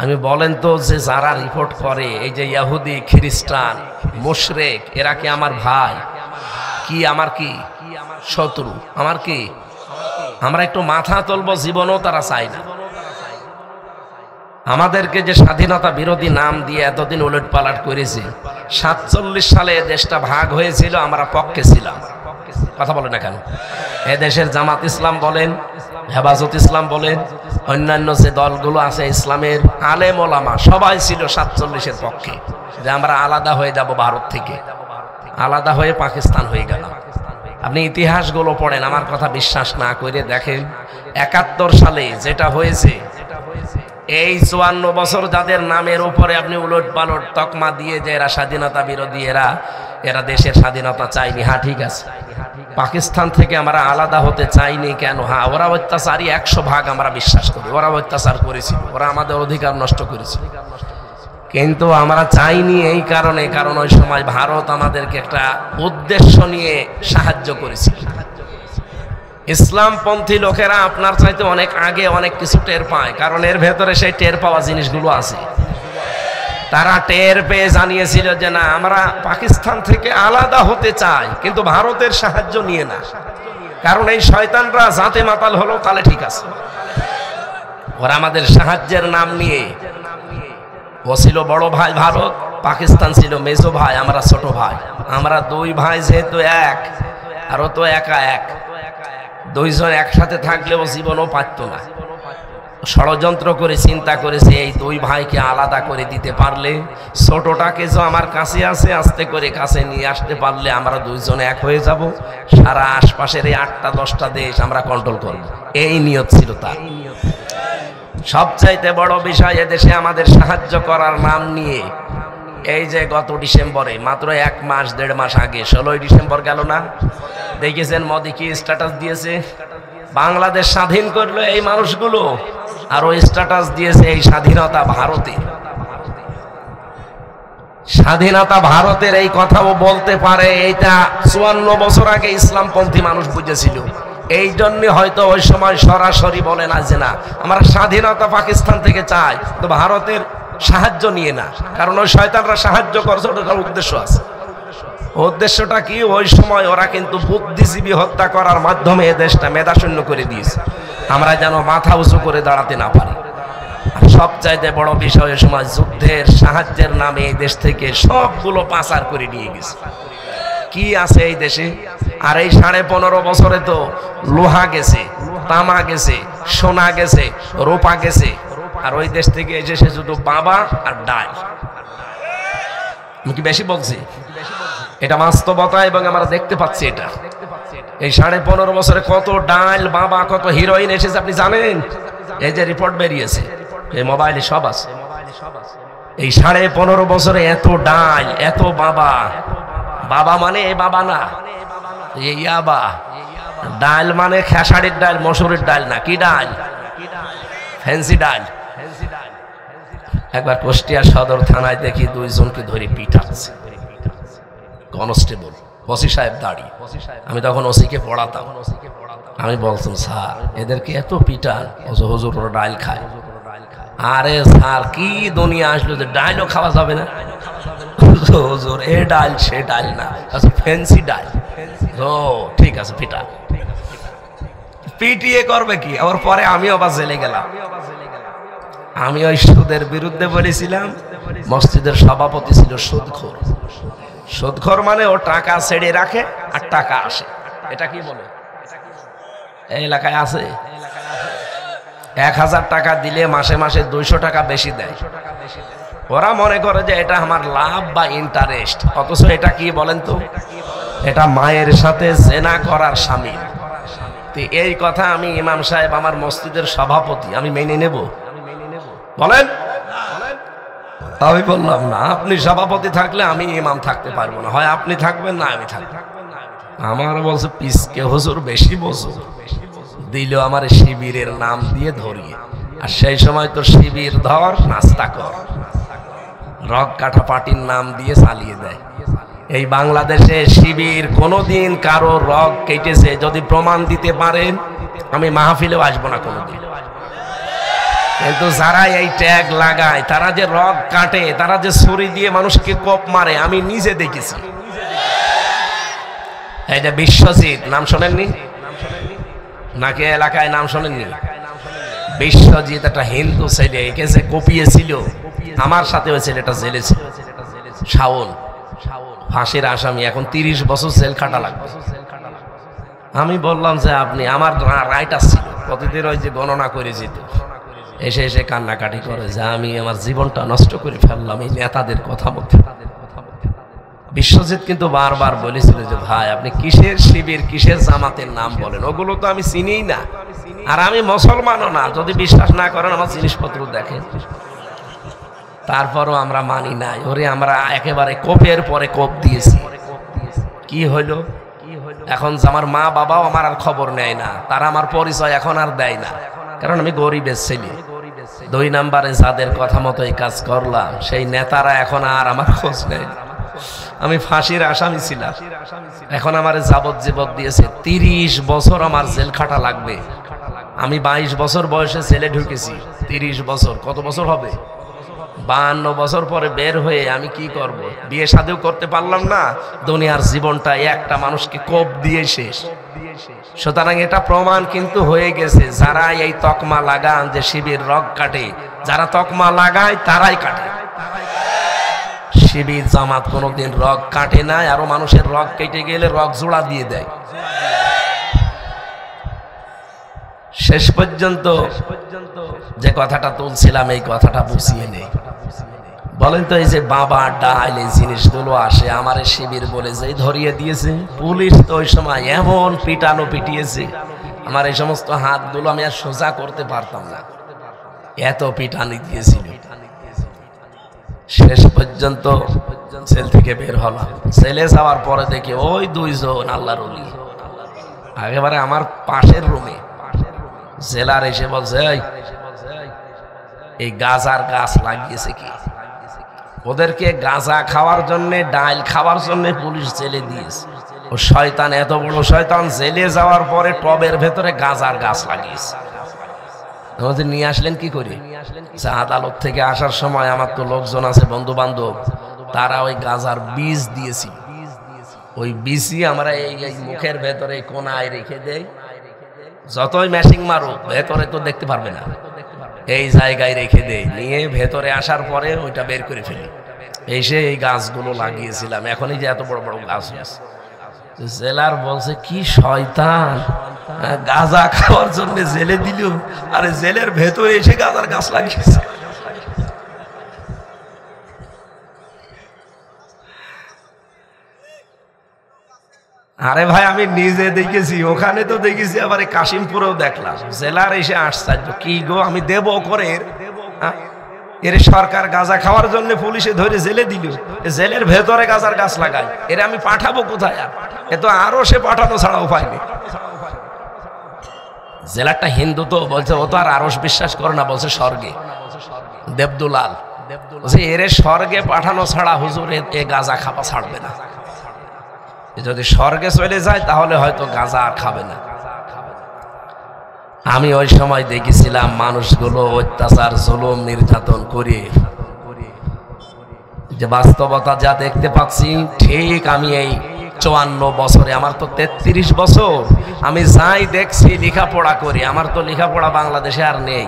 আমি বলেন তো, যে যারা রিপোর্ট করে, এই যে ইহুদি, খ্রিস্টান, মুশরিক, এরা কি আমার ভাই? কি আমার কি শত্রু? আমার কি? আমরা একটু মাথা তুলবো, জীবনও তারা চাই না। আমাদেরকে যে স্বাধীনতা বিরোধী নাম দিয়ে এতদিন উলট পালট করেছে, ৪৭ সালে দেশটা ভাগ হয়েছিল, আমরা পক্ষে ছিলাম। কথা বলে না কেন? এদেশের জামাত ইসলাম বলেন, হেফাজত ইসলাম বলেন, অন্যান্য যে দলগুলো আছে ইসলামের আলেম ওলামা সবাই ছিল ৪৭-এর পক্ষে, যে আমরা আলাদা হয়ে যাব ভারত থেকে, আলাদা হয়ে পাকিস্তান হয়ে গেলাম। আপনি ইতিহাসগুলো পড়েন, আমার কথা বিশ্বাস না করে দেখেন ৭১ সালে যেটা হয়েছে, এই ৫৪ বছর যাদের নামের উপরে আপনি উলট পালট তকমা দিয়ে যে এরা স্বাধীনতা বিরোধী, এরা দেশের স্বাধীনতা চাইনি। হ্যাঁ ঠিক আছে, পাকিস্তান থেকে আমরা আলাদা হতে চাইনি কেন? হ্যাঁ, ওরা অত্যাচারী ১০০% আমরা বিশ্বাস করি, ওরা অত্যাচার করেছিল, ওরা আমাদের অধিকার নষ্ট করেছিল, কিন্তু আমরা চাইনি এই কারণে, কারণ ওই সময় ভারত আমাদেরকে একটা উদ্দেশ্য নিয়ে সাহায্য করেছিল। ইসলামপন্থী লোকেরা আপনার চাইতে অনেক আগে অনেক কিছু টের পায়, কারণ এর ভেতরে সেই টের পাওয়া জিনিসগুলো আছে। তারা টের পেয়ে জানিয়েছিল যে না, আমরা পাকিস্তান থেকে আলাদা হতে চাই, কিন্তু ভারতের সাহায্য নিয়ে না, কারণ এই শয়তানরা জাতে মাতাল হলো, তাহলে ঠিক আছে। ওরা আমাদের সাহায্যের নাম নিয়ে, ও ছিল বড় ভাই ভারত, পাকিস্তান ছিল মেজো ভাই, আমরা ছোট ভাই। আমরা দুই ভাই যেহেতু এক, আর ও তো একা এক, দুইজন একসাথে থাকলেও জীবনও পারত না। ষড়যন্ত্র করে চিন্তা করেছে এই দুই ভাইকে আলাদা করে দিতে পারলে, ছোটটাকে যে আমার কাছে আছে, আস্তে করে কাছে নিয়ে আসতে পারলে আমরা দুইজন এক হয়ে যাব, সারা আশপাশের এই ৮টা-১০টা দেশ আমরা কন্ট্রোল করব। এই নিয়ত ছিল তার। সবচাইতে বড় বিষয়, এদেশে আমাদের সাহায্য করার নাম নিয়ে এই যে গত ডিসেম্বরে, মাত্র ১ মাস ১.৫ মাস আগে, ১৬ই ডিসেম্বর গেল না, দেখেছেন মোদি কি স্ট্যাটাস দিয়েছে? বাংলাদেশ স্বাধীন করলো এই মানুষগুলো, আর ওই স্ট্যাটাস দিয়েছে এই স্বাধীনতা ভারতের। স্বাধীনতা ভারতের এই কথাও বলতে পারে, এইটা ৫৪ বছর আগে ইসলামপন্থী মানুষ বুঝেছিল। এই জন্য হয়তো ওই সময় সরাসরি বলে না যে না, আমরা স্বাধীনতা পাকিস্তান থেকে চাই, তো ভারতের সাহায্য নিয়ে না, কারণ ওই শয়তানরা সাহায্য করছে, ওটার উদ্দেশ্য আছে। উদ্দেশ্যটা কি? ওই সময় ওরা কিন্তু বুদ্ধিজীবী হত্যা করার মাধ্যমে এ দেশটা মেধাশূন্য করে দিয়েছে, আমরা যেন মাথা উঁচু করে দাঁড়াতে না পারি। সবচাইতে বড় বিষয়, ওই সময় যুদ্ধের সাহায্যের নামে এই দেশ থেকে সবগুলো পাচার করে নিয়ে গেছে। কি আছে এই দেশে? আর এই 15.5 বছরে তো লোহা গেছে, তামা গেছে, সোনা গেছে, রূপা গেছে, আর ওই দেশ থেকে এসেছে শুধু বাবা আর ডাল। আমি কি বেশি বলছি? এটা বাস্তবতা এবং আমরা দেখতে পাচ্ছি। এটা এই 15.5 বছরে কত ডাল, বাবা, কত হিরোইন এসেছে আপনি জানেন? এই যে রিপোর্ট বেরিয়েছে, এই মোবাইলে সব আছে। এই 15.5 বছরে এত ডাল, এত বাবা। বাবা মানে এই বাবা না, এই ইয়াবা। ডাল মানে খেসারির ডাল, মসুরের ডাল না। কি ডাল? ফ্যান্সি ডাল। একবার কুষ্টিয়া সদর থানায় দেখি 2 জনকে ধরে পিটাচ্ছে কনস্টেবল, ওসি সাহেব দাঁড়িয়ে। আমি তখন ওসিকে পড়াতাম। আমি বলতাম, স্যার এদেরকে এত পিটান, হুজুর ওরা ডাল খায়। আরে স্যার কি দুনিয়া আসলো যে ডালও খাওয়া যাবে না? হুজুর এ ডাল সে ডাল না, আচ্ছা ফ্যান্সি ডাল। ও ঠিক আছে, পিটা। পিটিয়ে করবে কি? ওর পরে আমি আবার জেলে গেলাম। আমি ওই সুদের বিরুদ্ধে বলেছিলাম। মসজিদের সভাপতি ছিল সুদখোর। সুদখোর মানে ও টাকা ছেড়ে রাখে আর টাকা আসে। এটা কি বলে? এই এলাকায় আছে। 1000 টাকা দিলে মাসে মাসে 200 টাকা বেশি দেয়। ওরা মনে করে যে এটা আমার লাভ বা ইন্টারেস্ট, অথচ এটা কি বলেন তো? এটা মায়ের সাথে জেনা করার শামিল। এই কথা আমি ইমাম সাহেব, আমার মসজিদের সভাপতি, আমি মেনে নেব? বলেন। আমি বললাম না, আপনি সভাপতি থাকলে আমি ইমাম থাকতে পারবো না, হয় আপনি থাকবেন না আমি থাকবো। আমার বলছে পিসকে হুজুর বেশি বসো, দিল আমার শিবিরের নাম দিয়ে ধরিয়ে। আর সেই সময় তো শিবির ধর নাস্তা কর, রগ কাটা পার্টির নাম দিয়ে চালিয়ে দেয়। এই বাংলাদেশে শিবির কোনোদিন কারো রগ কেটেছে যদি প্রমাণ দিতে পারেন, আমি মাহফিলেও আসবো না কোনোদিন। কিন্তু যারা এই ট্যাগ লাগায়, তারা যে রগ কাটে, তারা যে ছুরি দিয়ে মানুষকে কোপ মারে, আমি নিজে দেখেছি। এই যে বিশ্বজিৎ, নাম শোনেননি নাকি? এলাকায় নাম শোনেননি? বিশ্বজিৎ একটা হিন্দু ছেলে, একে যে কপিয়েছিল, আমার সাথে ওই ছেলেটা জেলে ছিল। শাওন ফাঁসির আসামি, এখন 30 বছর জেল খাটা লাগবে। আমি বললাম যে আপনি, আমার রাইট আসছিল, প্রতিদিন ওই যে গণনা করে যেত, এসে এসে কান্নাকাটি করে যে আমি আমার জীবনটা নষ্ট করে ফেললাম এই নেতাদের কথা মতো। বিশ্বজিৎ কিন্তু বারবার বলেছিল যে ভাই আপনি কিসের শিবির, কিসের জামাতের নাম বলেন, ওগুলো তো আমি চিনিই না, আর আমি মুসলমানও না। যদি বিশ্বাস না করেন আমার জিনিসপত্র দেখেন। তারপরও আমরা মানি নাই, ওরে আমরা একেবারে কোপের পরে কোপ দিয়েছি। কি হইলো? এখন আমার মা বাবাও আমার আর খবর নেয় না, তারা আমার পরিচয় এখন আর দেয় না, কারণ আমি গরিবের ছেলে। 2 নম্বরে যাদের কথা মতো এই কাজ করলাম, সেই নেতারা এখন আর আমার খোঁজ নেয়। আমি ফাঁসির আসামি ছিলাম, এখন আমার যাবজ্জীবন দিয়েছে। 30 বছর আমার জেল খাটা লাগবে। আমি 22 বছর বয়সে জেলে ঢুকেছি। 30 বছর, কত বছর হবে? 52 বছর পরে বের হয়ে আমি কি করব? বিয়ে শাদীও করতে পারলাম না, দুনিয়ার জীবনটা একটা মানুষকে কোপ দিয়ে শেষ। সুতরাং এটা প্রমাণ কিন্তু হয়ে গেছে, যারা এই তকমা লাগান যে শিবির রগ কাটে, যারা তকমা লাগায় তারাই কাটে। শিবির জামাত কোনোদিন রগ কাটে না, আরো মানুষের রগ কেটে গেলে রগ জোড়া দিয়ে দেয়। শেষ পর্যন্ত যে কথাটা তুলছিলাম, এই কথাটা বুঝিয়ে নেই। বলেন তো, এই যে বাবা ডাল এই জিনিসগুলো আসে, আমার শিবির বলে যে ধরিয়ে দিয়েছে পুলিশ, তো ওই সময় এমন পিটানো পিটিয়েছে, আমার এই সমস্ত হাতগুলো আমি আর সোজা করতে পারতাম না, এত পিটানি দিয়েছিল। শেষ পর্যন্ত জেল থেকে বের হলাম। জেলে যাওয়ার পরে দেখি ওই 2 জন আল্লাহর ওলি একেবারে আমার পাশের রুমে। জেলার এসে বলছে এই গাঁজার গাছ লাগিয়েছে কি? ওদেরকে গাঁজা খাওয়ার জন্য, ডাল খাওয়ার জন্য পুলিশ জেলে দিয়েছে। ও শয়তান, এত বড় শয়তান, জেলে যাওয়ার পরে টবের ভেতরে গাঁজার গাছ লাগিয়েছে। আমাদের নিয়ে আসলেন কি করে? আদালত থেকে আসার সময় আমার তো লোকজন আছে, বন্ধু বান্ধব, তারা ওই গাঁজার বীজ দিয়েছিল। ওই বিসি আমরা এই মুখের ভেতরে কোনায় রেখে দেই, যতই ম্যাশিং মারুক ভেতরে তো দেখতে পারবে না, এই জায়গায় রেখে দেই, নিয়ে ভেতরে আসার পরে ওইটা বের করে ফেলি। এসে এই গাছগুলো লাগিয়েছিলাম, এখন এই যে এত বড় বড় গাছ হয়েছে। জেলার বলছে কি শয়তান, গাঁজা খাওয়ার জন্য জেলে দিল, আরে জেলের ভেতরে এসে গাঁজার গাছ লাগিয়েছে। আরে ভাই আমি নিজে দেখেছি, ওখানে তো দেখেছি, আবার কাশিমপুরেও দেখলাম। জেলার এসে আশ্চর্য, কি গো আমি দেব করে এর সরকার গাঁজা খাওয়ার জন্য পুলিশে ধরে জেলে দিল, জেলের ভেতরে গাঁজার গাছ লাগায়, এর আমি পাঠাবো কোথায়? আর এ তো আরো সে পাঠানো ছাড়া উপায় নেই। জেলারটা হিন্দু তো বলছে ও তো আর আরস বিশ্বাস করে না, বলছে স্বর্গে। দেবদুলাল বলছে এর স্বর্গে পাঠানো ছাড়া হুজুর এ গাঁজা খাওয়া ছাড়বে না, যদি স্বর্গে চলে যায় তাহলে হয়তো গাঁজা আর খাবে না। আমি ওই সময় দেখেছিলাম মানুষগুলো অত্যাচার জুলুম নির্যাতন করে, যে বাস্তবতা যা দেখতে পাচ্ছি ঠিক আমি এই 54 বছরে, আমার তো 33 বছর, আমি যাই দেখছি লেখাপড়া করি, আমার তো লেখাপড়া বাংলাদেশে আর নেই,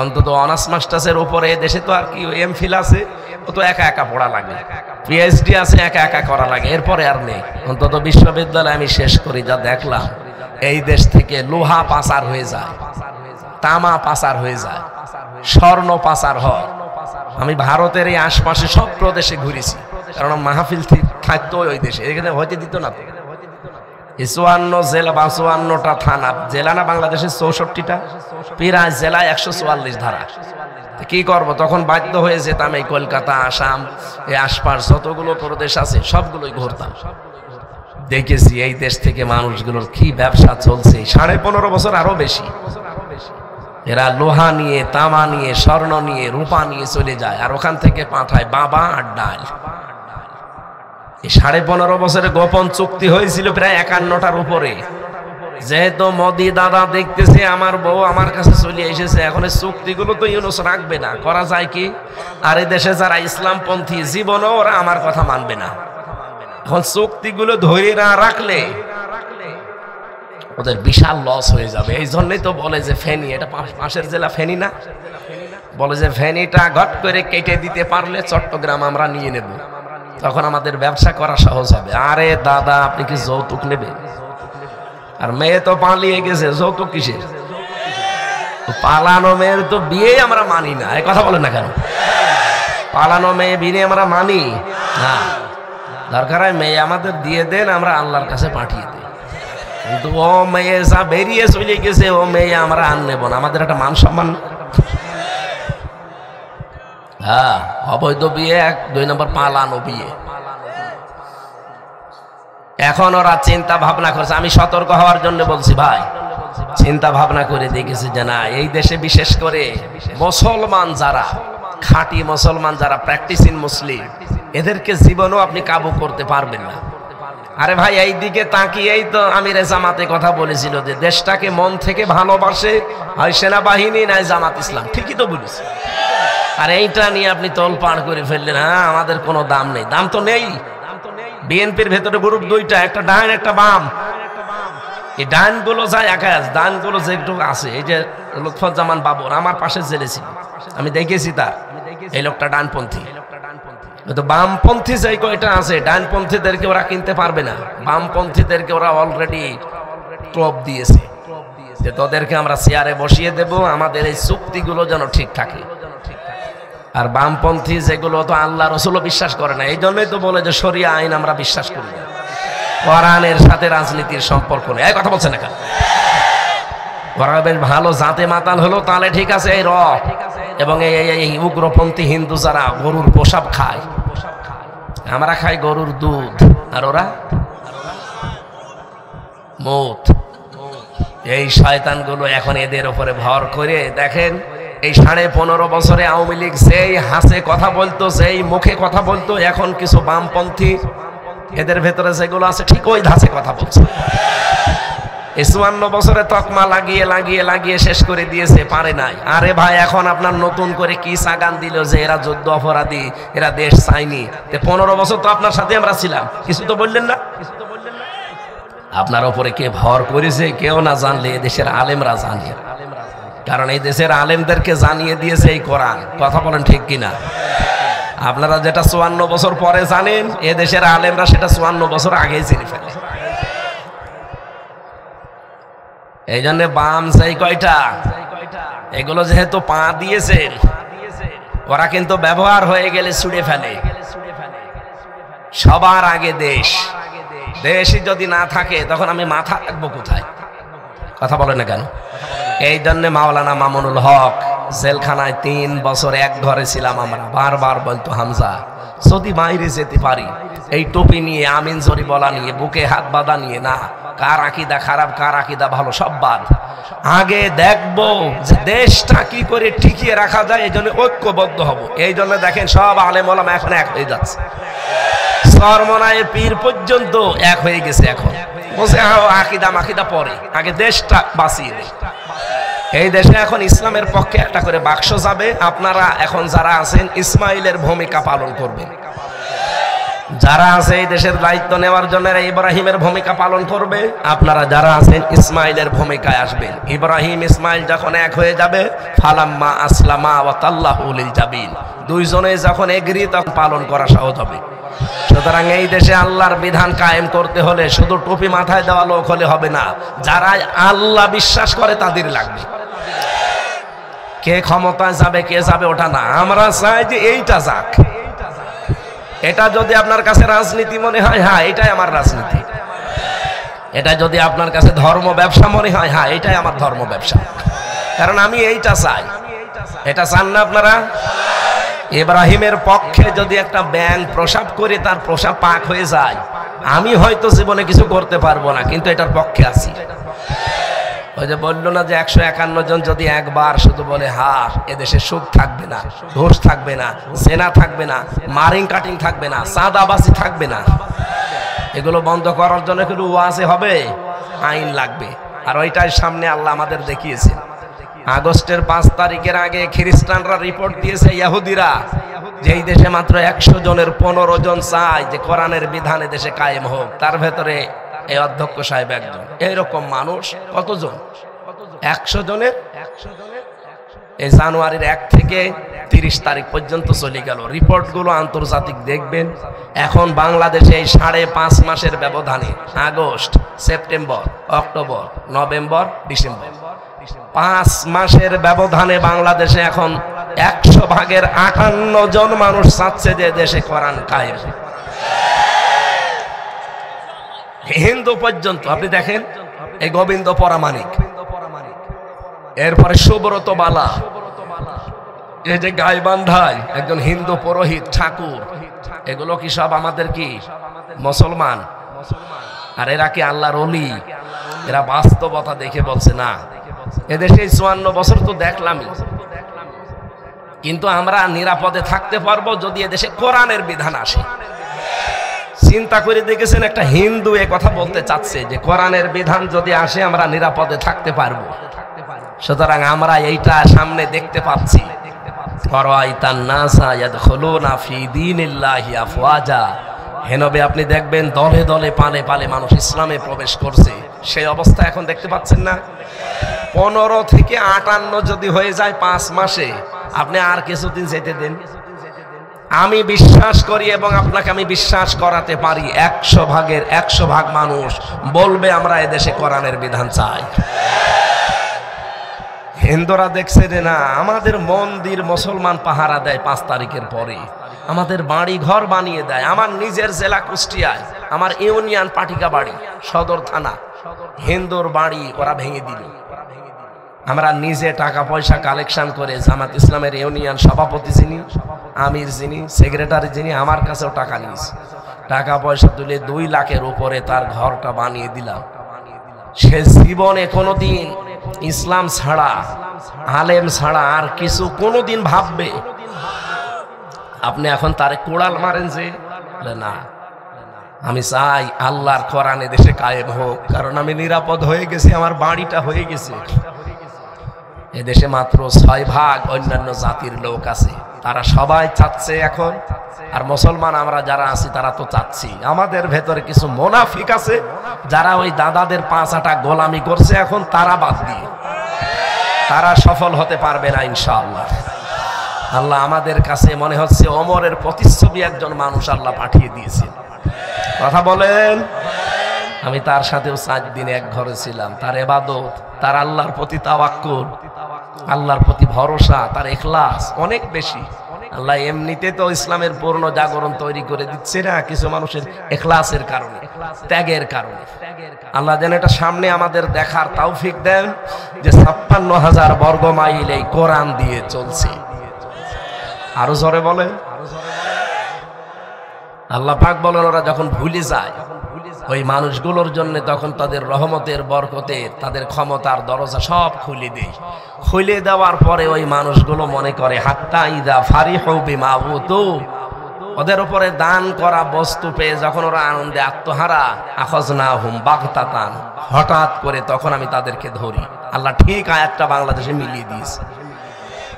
অন্তত অনার্স মাস্টার্সের উপরে। দেশে তো আর কি এমফিল আছে, ও তো একা একা পড়া লাগে, পিএইচডি আছে একা একা করা লাগে, এরপরে আর নেই। অন্তত বিশ্ববিদ্যালয়ে আমি শেষ করি, যা দেখলাম এই দেশ থেকে লোহা পাচার হয়ে যায়, তামা পাচার হয়ে যায়, স্বর্ণ পাচার হয়। আমি ভারতের এই আশপাশে সব প্রদেশে ঘুরেছি, কারণ মাহফিল থাকতো ওই দেশে, এখানে হইতে দিত না তো। 54 জেলা বা 54টা থানা, জেলা না বাংলাদেশের 64টা, প্রায় জেলায় 144 ধারা। কি করব, তখন বাধ্য হয়ে যেতাম এই কলকাতা, আসাম, এই আশপাশ যতগুলো প্রদেশ আছে সবগুলোই ঘুরতাম। দেখেছি এই দেশ থেকে মানুষগুলোর কি ব্যবসা চলছে, 15.5 বছর আরো বেশি। এরা লোহা নিয়ে, তামা নিয়ে, স্বর্ণ নিয়ে, রূপা নিয়ে চলে যায়, আর ওখান থেকে পাঠায় বাবা আর ডাল। এই 15.5 বছরে গোপন চুক্তি হয়েছিল প্রায় 51টার উপরে। যেহেতু মোদি দাদা দেখতেছে আমার বউ আমার কাছে চলে এসেছে, এখন এই চুক্তিগুলো তো ইউনুস রাখবে না, করা যায় কি? আর এই দেশে যারা ইসলামপন্থী জীবনও ওরা আমার কথা মানবে না। এখন চুক্তিগুলো ধরে না রাখলে ওদের বিশাল লস হয়ে যাবে। এই জন্যই তো বলে যে ফেনী, এটা পাশের জেলা ফেনী না, বলে যে ফেনীটা ঘট করে কেটে দিতে পারলে চট্টগ্রাম আমরা নিয়ে নেব, তখন আমাদের ব্যবসা করা সহজ হবে। আরে দাদা আপনি কি যৌতুক নেবেন? আর মেয়ে তো পালিয়ে গেছে, যৌতুক কিসের? পালানো মেয়ের তো বিয়ে আমরা মানি না, এই কথা বলেন না কেন? পালানো মেয়ে বিয়ে আমরা মানি না, দরকার হয় মেয়ে আমাদের দিয়ে দেন, আমরা আল্লাহর কাছে পাঠিয়ে দিই। কিন্তু ও মেয়ে যা বেরিয়ে চলে গেছে, ও মেয়ে আমরা আন নেব না, আমাদের একটা মান সম্মান। হ্যাঁ, অবৈধ বিয়ে 2 নম্বর পালানো বিয়ে। এখন ওরা চিন্তা ভাবনা করছে, আমি সতর্ক হওয়ার জন্য বলছি ভাই, চিন্তা ভাবনা করে দেখেছি যে না, এই দেশে বিশেষ করে মুসলমান যারা, খাঁটি মুসলমান যারা, প্র্যাকটিসিং মুসলিম, এদেরকে জীবনও আপনি কাবু করতে পারবেন না। আরে ভাই এই দিকে তাকিয়েই তো আমির জামাতে কথা বলেছিল যে দেশটাকে মন থেকে ভালোবাসে হয় সেনাবাহিনী নাই জামাত ইসলাম, ঠিকই তো বলেছি। আর এইটা নিয়ে আপনি তোলপাড় করে ফেললেন, হ্যাঁ আমাদের কোনো দাম নেই। দাম তো নেই। বিএনপির ভেতরে গ্রুপ 2টা, একটা ডান একটা বাম। এই ডান গুলো যায় একাজ, ডান গুলো যেটুকু আছে, এই যে লুৎফুজ্জামান বাবর আমার পাশে জেলে ছিল, আমি দেখেছি তার, এই লোকটা ডানপন্থী। তো বামপন্থী যে কয়টা আছে, ডানপন্থীদেরকে ওরা কিনতে পারবে না, বামপন্থীদেরকে ওরা অলরেডি টপ দিয়েছে যে তোদেরকে আমরা চেয়ারে বসিয়ে দেব, আমাদের এই চুক্তিগুলো যেন ঠিক থাকে। আর বামপন্থী যেগুলো তো আল্লাহ রসুলও বিশ্বাস করে না, এই জন্যই তো বলে যে শরিয়া আইন আমরা বিশ্বাস করি না, কোরআনের সাথে রাজনীতির সম্পর্ক নেই। এই কথা বলছে না কেন? ওরা বেশ ভালো জাতে মাতাল হলো, তাহলে ঠিক আছে। এই এবং এই উগ্রপন্থী হিন্দু যারা গরুর পোশাক খায়, আমরা খাই গরুর দুধ, আর ওরা মদ। এই শয়তানগুলো এখন এদের উপরে ভর করে দেখেন, এই 15.5 বছরে আওয়ামী লীগ সেই হাসে কথা বলতো, সেই মুখে কথা বলতো, এখন কিছু বামপন্থী এদের ভেতরে যেগুলো আছে ঠিক ওই ধাঁচে কথা বলছে। এই 54 বছরে তকমা লাগিয়ে লাগিয়ে লাগিয়ে শেষ করে দিয়েছে, পারে নাই। আরে ভাই, এখন আপনার নতুন করে কি সাগান দিল যে এরা যুদ্ধ অপরাধী, এরা দেশ চাইনি? 15 বছর তো আপনার সাথে আমরা ছিলাম, কিছু তো বললেন না। আপনার ওপরে কে ভর করেছে কেউ না জানলে দেশের আলেমরা জানে, কারণ এই দেশের আলেমদেরকে জানিয়ে দিয়েছে এই কোরআন। কথা বলেন ঠিক কিনা? আপনারা যেটা 54 বছর পরে জানেন, এ দেশের আলেমরা সেটা 54 বছর আগেই জেনে ফেলে। এই জন্য বাম সেই কয়টা, এগুলো যেহেতু পা দিয়েছেন, ওরা কিন্তু ব্যবহার হয়ে গেলে ছুড়ে ফেলে। সবার আগে দেশ, দেশই যদি না থাকে তখন আমি মাথা রাখবো কোথায়? কথা বলে না কেন? এই জন্য মাওলানা মামুনুল হক জেলখানায় 3 বছর এক ঘরে ছিলাম আমরা। বারবার বলতো, হামজা যদি বাইরে যেতে পারি, এই টুপি নিয়ে আমিন জরি বলা নিয়ে, বুকে হাত বাঁধা নিয়ে না, কার আকিদা খারাপ কার আকিদা ভালো সব বাদ, আগে দেখবো যে দেশটা কি করে টিকিয়ে রাখা যায়। এই জন্য ঐক্যবদ্ধ হব। এই জন্য দেখেন সব আলেম ওলামা এখন এক হয়ে যাচ্ছে, সরমনায়ের পীর পর্যন্ত এক হয়ে গেছে। এখন বলছে আকিদা মাকিদা পরে, আগে দেশটা বাঁচিয়ে দেয়। এই দেশে এখন ইসলামের পক্ষে একটা করে বাক্স যাবে। আপনারা এখন যারা আছেন ইসমাইলের ভূমিকা পালন করবেন, যারা আছে এই দেশের দায়িত্ব নেওয়ার জন্য ইব্রাহিমের ভূমিকা পালন করবে। আপনারা যারা আছেন ইসমাইলের ভূমিকায় আসবেন। ইব্রাহিম ইসমাইল যখন এক হয়ে যাবে, ফালাম্মা আসলামা ওয়া তাল্লাহু লিল জাবিন, দুইজনে যখন এগ্রি তখন পালন করা সহজ হবে। সুতরাং এই দেশে আল্লাহর বিধান কায়েম করতে হলে শুধু টুপি মাথায় দেওয়া লোক হলে হবে না, যারা আল্লাহ বিশ্বাস করে তাদের লাগবে। কে ক্ষমতায় যাবে কে যাবে ওটা না, আমরা চাই যে এইটা যাক। এটা যদি আপনার কাছে রাজনীতি মনে হয়, হ্যাঁ এটাই আমার রাজনীতি। এটা যদি আপনার কাছে ধর্ম ব্যবসা মনে হয়, হ্যাঁ এটাই আমার ধর্ম ব্যবসা, কারণ আমি এইটা চাই। এটা চান না আপনারা? ইব্রাহিমের পক্ষে যদি একটা ব্যাঙ প্রসাব করে তার প্রসাব পাক হয়ে যায়, আমি হয়তো জীবনে কিছু করতে পারবো না, কিন্তু এটার পক্ষে আছি। ওই যে বললো না যে 151 জন যদি একবার শুধু বলে হ্যাঁ, এদেশে সুদ থাকবে না, ঘুষ থাকবে না, জেনা থাকবে না, মারিং কাটিং থাকবে না, চাঁদাবাজি থাকবে না, এগুলো বন্ধ করার জন্য কিন্তু ওয়াজে হবে, আইন লাগবে। আর ওইটাই সামনে আল্লাহ আমাদের দেখিয়েছে। আগস্টের 5 তারিখের আগে খ্রিস্টানরা রিপোর্ট দিয়েছে, ইহুদিরা, যে এই দেশে মাত্র 100 জনের 15 জন চায় যে কোরআনের বিধানে দেশে কায়েম হোক। তার ভেতরে এই অধ্যক্ষ সাহেব একজন। এইরকম মানুষ কতজন? 100 জনের। এই জানুয়ারির 1 থেকে 30 তারিখ পর্যন্ত চলে গেল। রিপোর্টগুলো আন্তর্জাতিক দেখবেন। এখন বাংলাদেশে এই 5.5 মাসের ব্যবধানে, August, September, October, November, December, 5 মাসের ব্যবধানে বাংলাদেশে এখন 100 ভাগের 58 জন মানুষ চাচ্ছে যে দেশে কোরআন কায়েম। হিন্দু পর্যন্ত আপনি দেখেন, এই গোবিন্দ পরামানিক, এরপরে সুব্রত বালা, এই যে গাইবান্ধায় একজন হিন্দু পুরোহিত ঠাকুর, এগুলো কি সব আমাদের কি মুসলমান? আর এরা কি আল্লাহর ওলি? এরা বাস্তবতা দেখে বলছে না, এদেশে 54 বছর তো দেখলামই, কিন্তু আমরা নিরাপদে থাকতে পারবো যদি এদেশে কোরআনের বিধান আসে। চিন্তা করে দেখেছেন, একটা হিন্দু এ কথা বলতে চাচ্ছে যে কোরআনের বিধান যদি আসে আমরা নিরাপদে থাকতে পারবো। সুতরাং আমরা এইটা সামনে দেখতে পাচ্ছি। হেনবে আপনি দেখবেন দলে দলে পালে পালে মানুষ ইসলামে প্রবেশ করছে। সেই অবস্থা এখন দেখতে পাচ্ছেন না? 15 থেকে 58 যদি হয়ে যায় 5 মাসে, আপনি আর কিছুদিন যেতে দেন। আমি বিশ্বাস করি এবং আপনাকে আমি বিশ্বাস করাতে পারি, 100 ভাগের 100 ভাগ মানুষ বলবে আমরা এদেশে কোরআনের বিধান চাই। হিন্দুরা দেখছে যে না, আমাদের মন্দির মুসলমান পাহারা দেয় 5 তারিখের পরে, আমাদের বাড়ি ঘর বানিয়ে দেয়। আমার নিজের জেলা কুষ্টিয়ায়, আমার ইউনিয়ন পাটিকাবাড়ি সদর থানা, হিন্দুর বাড়ি ওরা ভেঙে দিল। আমরা নিজে টাকা পয়সা কালেকশন করে জামাত ইসলামের ইউনিয়ন সভাপতি যিনি, আমির যিনি, সেক্রেটারি যিনি, আমার কাছেও টাকা নিয়েছে। টাকা পয়সা তুলে 2 লাখের উপরে তার ঘরটা বানিয়ে দিলাম। সে জীবনে কোনোদিন ইসলাম ছাড়া, আলেম ছাড়া আর কিছু কোনোদিন ভাববে? আপনি এখন তারে কোড়াল মারেন যে না, আমি চাই আল্লাহর কোরআন দেশে কায়েম হোক, কারণ আমি নিরাপদ হয়ে গেছি, আমার বাড়িটা হয়ে গেছে। এদেশে মাত্র 6% অন্যান্য জাতির লোক আছে, তারা সবাই চাচ্ছে এখন। আর মুসলমান আমরা যারা আছি তারা তো চাচ্ছি। আমাদের ভেতরে কিছু মুনাফিক আছে যারা ওই দাদাদের 5 আটা গোলামি করছে, এখন তারা বাদ দিয়ে তারা সফল হতে পারবে না ইনশাআল্লাহ। আল্লাহ আমাদের কাছে মনে হচ্ছে ওমরের প্রতিচ্ছবি একজন মানুষ আল্লাহ পাঠিয়ে দিয়েছে। কথা বলেন। আমি তার সাথেও 4 দিন এক ঘরে ছিলাম। তার ইবাদত, তার আল্লাহর প্রতি তাওয়াক্কুল, আল্লাহর প্রতি ভরসা, তার ইখলাস অনেক বেশি। আল্লাহ এমনিতে তো ইসলামের পূর্ণ জাগরণ তৈরি করে দিচ্ছে না, কিছু মানুষের ইখলাসের কারণে, ত্যাগের কারণে। আল্লাহ যেন এটা সামনে আমাদের দেখার তৌফিক দেন যে 56,000 বর্গ মাইল এই কোরআন দিয়ে চলছে। আরো জোরে বলে। আল্লাহ পাক বলেন ওরা যখন ভুলে যায় ওই মানুষগুলোর জন্য, তখন তাদের রহমতের বরকতের, তাদের ক্ষমতার দরজা সব খুলে দেয়। খুলে দেওয়ার পরে ওই মানুষগুলো মনে করে হাত্তা ইদা ফারিহু বিমা উতু, ওদের উপরে দান করা বস্তু পেয়ে যখন ওরা আনন্দে আত্মহারা, আখাযনাহুম বাগতাতান, হঠাৎ করে তখন আমি তাদেরকে ধরি। আল্লাহ ঠিক আয়াতটা বাংলাদেশে মিলিয়ে দিয়েছে।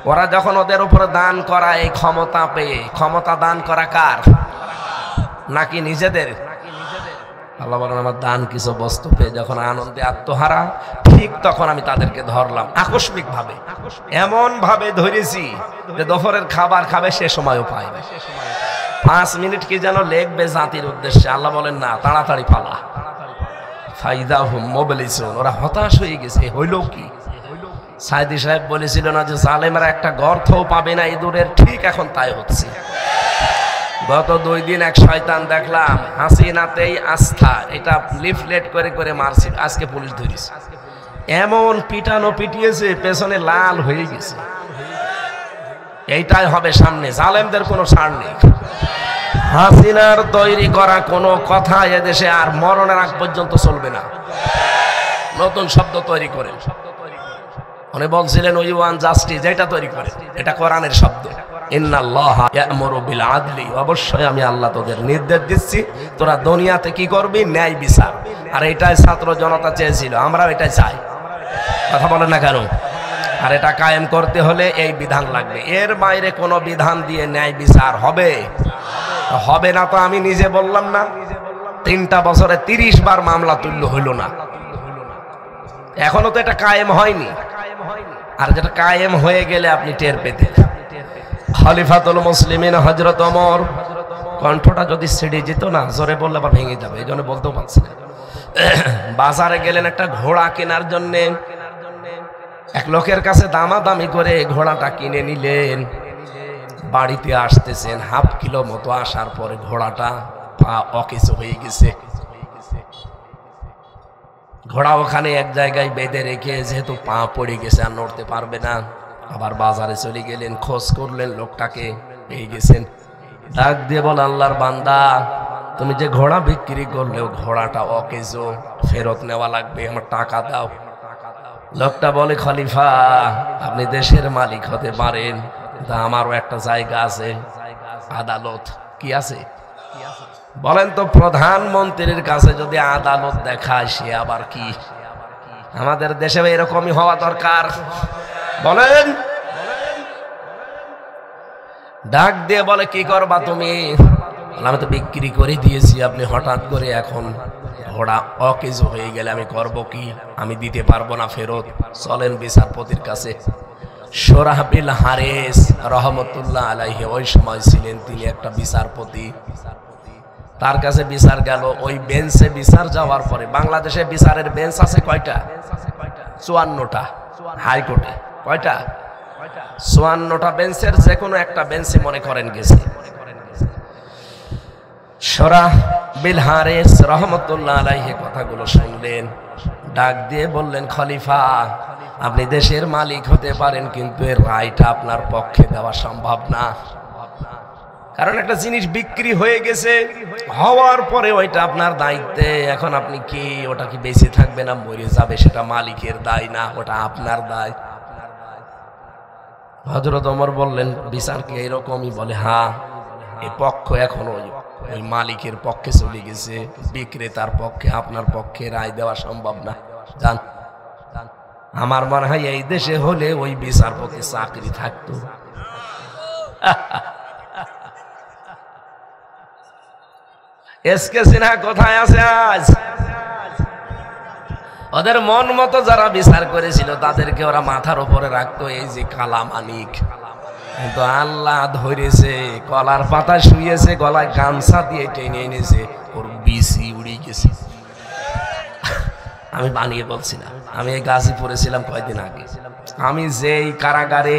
ওরা যখন ওদের উপরে দান করা এই ক্ষমতা পেয়ে, ক্ষমতা দান করা কার? নাকি নিজেদের? আল্লাহ বলেন আমার দান কিছু বস্তু পেয়ে যখন আনন্দে আত্মহারা, ঠিক তখন আমি তাদেরকে ধরলাম আকস্মিক ভাবে, এমন ভাবে ধরেছি যে দুপুরের খাবার খাবে সে সময়ও পায় না। 5 মিনিট কি যেন লেগবে জাতির উদ্দেশ্যে। আল্লাহ বলেন না, তাড়াতাড়ি পালা। ফাইদাহুম মুবলিসুন, ওরা হতাশ হয়ে গেছে। হইল কি? সাইদি সাহেব বলেছিল না যে জালেমরা একটা গর্তও পাবে না ইঁদুরের, ঠিক এখন তাই হচ্ছে। গত 2 দিন এক শয়তান দেখলাম হাসিনাতেই আস্থা, এটা লিফলেট করে করে মারছে, আজকে পুলিশ ধরেছে। এমন পিটানো পিটিয়েছে পেছনে লাল হয়ে গেছে। এইটাই হবে সামনে, জালেমদের কোনো ছাড় নেই। হাসিনার তৈরি করা কোনো কথা এদেশে আর মরণের আগ পর্যন্ত চলবে না। নতুন শব্দ তৈরি করে উনি বলছিলেন ওই ওয়ান জাস্টিস, যেটা তৈরি করে এটা কোরআনের শব্দ। ইন্নাল্লাহা ইয়া'মুরু বিল আদলি, অবশ্যই আমি আল্লাহ তোদের নির্দেশ দিচ্ছি তোরা দুনিয়াতে কি করবি? ন্যায় বিচার। আর এটাই ছাত্র জনতা চেয়েছিল, আমরাও এটাই চাই। কথা বলেন না কেন? আর এটা কায়েম করতে হলে এই বিধান লাগবে। এর বাইরে কোনো বিধান দিয়ে ন্যায় বিচার হবে হবে না। তো আমি নিজে বললাম না, 3টা বছরে 30 বার মামলা তুলল, হইল না। এখনো তো এটা কায়েম হয়নি। আর যেটা কায়েম হয়ে গেলে আপনি টের পেতেন। খলিফাতুল মুসলিমিন হযরত ওমর, কণ্ঠটা যদি ছিঁড়ে যেত না, জোরে বললে আবার ভেঙে যাবে, এই জন্য বলতেও পারছি না। বাজারে গেলেন একটা ঘোড়া কেনার জন্যে, এক লোকের কাছে দামাদামি করে ঘোড়াটা কিনে নিলেন। বাড়িতে আসতেছেন, হাফ কিলো মতো আসার পরে ঘোড়াটা পা অকেজো হয়ে গেছে। ঘোড়া ওখানে এক জায়গায় বেঁধে রেখে, যেহেতু পা পড়ে গেছে আর নড়তে পারবে না, আবার বাজারে চলে গেলেন, খোঁজ করলেন, লোকটাকে পেয়ে গেছেন। ডাক দিয়ে বল, আল্লাহর বান্দা, তুমি যে ঘোড়া বিক্রি করলে ঘোড়াটা অকেজো, ফেরত নেওয়া লাগবে, আমার টাকা দাও। লোকটা বলে, খলিফা আপনি দেশের মালিক হতে পারেন, তা আমারও একটা জায়গা আছে, আদালত। কি আছে? বলেন তো, প্রধানমন্ত্রীর কাছে যদি আদালত দেখায় সে আবার কি? আমাদের দেশে এরকমই হওয়া দরকার। বলেন। ডাক দিয়ে বলে, কি করবা তুমি? আমি তো বিক্রি করে দিয়েছি, আপনি হঠাৎ করে এখন ঘোড়া অকেজো হয়ে গেলে আমি করব কি? আমি দিতে পারবো না ফেরত। চলেন বিচারপতির কাছে। শোরাহ বিন হারিস রহমতুল্লাহ আলাইহি ওই সময় ছিলেন তিনি একটা বিচারপতি। তার কাছে বিচার গেল। ওই বেঞ্চে বিচার যাওয়ার পরে, বাংলাদেশে বিচারের বেঞ্চ আছে কয়টা? 54টা। হাইকোর্টে কয়টা? 54টা বেঞ্চের যে কোনো একটা বেঞ্চে মনে করেন গেছে। শোরাহ বিন হারিস রহমতুল্লাহ আলাইহি কথাগুলো শুনলেন, ডাক দিয়ে বললেন, খলিফা আপনি দেশের মালিক হতে পারেন, কিন্তু এর রায়টা আপনার পক্ষে দেওয়া সম্ভব না। কারণ একটা জিনিস বিক্রি হয়ে গেছে, হওয়ার পরে ওইটা আপনার দায়িত্বে। এখন আপনি কি ওটা কি বেঁচে থাকবে না মরে যাবে, সেটা মালিকের দায় না, ওটা আপনার দায়। হযরত ওমর বললেন, বিচার কি এরকমই? বলে, হ্যাঁ। এই পক্ষ এখন ওই মালিকের পক্ষে চলে গেছে, বিক্রেতার পক্ষে আপনার পক্ষে রায় দেওয়া সম্ভব না। জান, আমার মনে হয় এই দেশে হলে ওই বিচারপতি চাকরি থাকতো। এসকে সিনহা কোথায় আছে আজ? ওদের মন মতো যারা বিচার করেছিল তাদেরকে ওরা মাথার উপরে রাখতো, এই যে কালা মানিক। কিন্তু আল্লাহ ধরেছে, কলার পাতা শুয়েছে, গলায় গামছা দিয়ে টেনে এনেছে, ওর বিসি উড়ে গেছে। আমি বানিয়ে বলছি না, আমি এই গাজীপুরে ছিলাম কয়েকদিন আগে। আমি যেই কারাগারে,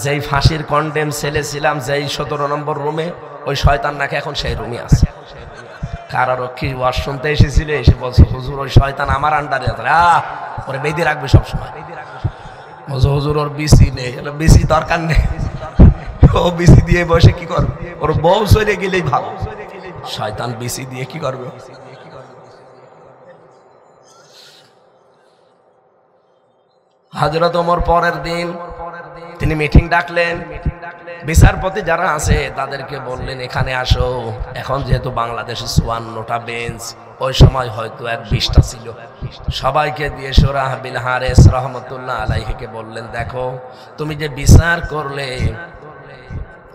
যেই ফাঁসির কন্ডেম সেলে ছিলাম, যেই 17 নম্বর রুমে, ওই শয়তান নাকি এখন সেই রুমে আছে। কারারক্ষী ওয়াজ শুনতে এসেছিল, এসে বলছে হুজুর ওই শয়তান আমার আন্ডারে আছে, ওরে বেঁধে রাখবে সবসময়। বলছে হুজুর ওর বিসি নেই। বিসি দরকার নেই, ও বিসি দিয়ে বসে কি করবে? ওর বউ চলে গেলেই ভালো, শয়তান বিসি দিয়ে কি করবে? হযরত ওমর পরের দিন তিনি মিটিং ডাকলেন। বিচারপতি যারা আছে তাদেরকে বললেন এখানে আসো। এখন যেহেতু বাংলাদেশে 54টা বেঞ্চ, ওই সময় হয়তো 20টা ছিল। সবাইকে দিয়ে সুরাহ বিন হারেস রহমতুল্লাহ আলাইহিকে বললেন, দেখো তুমি যে বিচার করলে,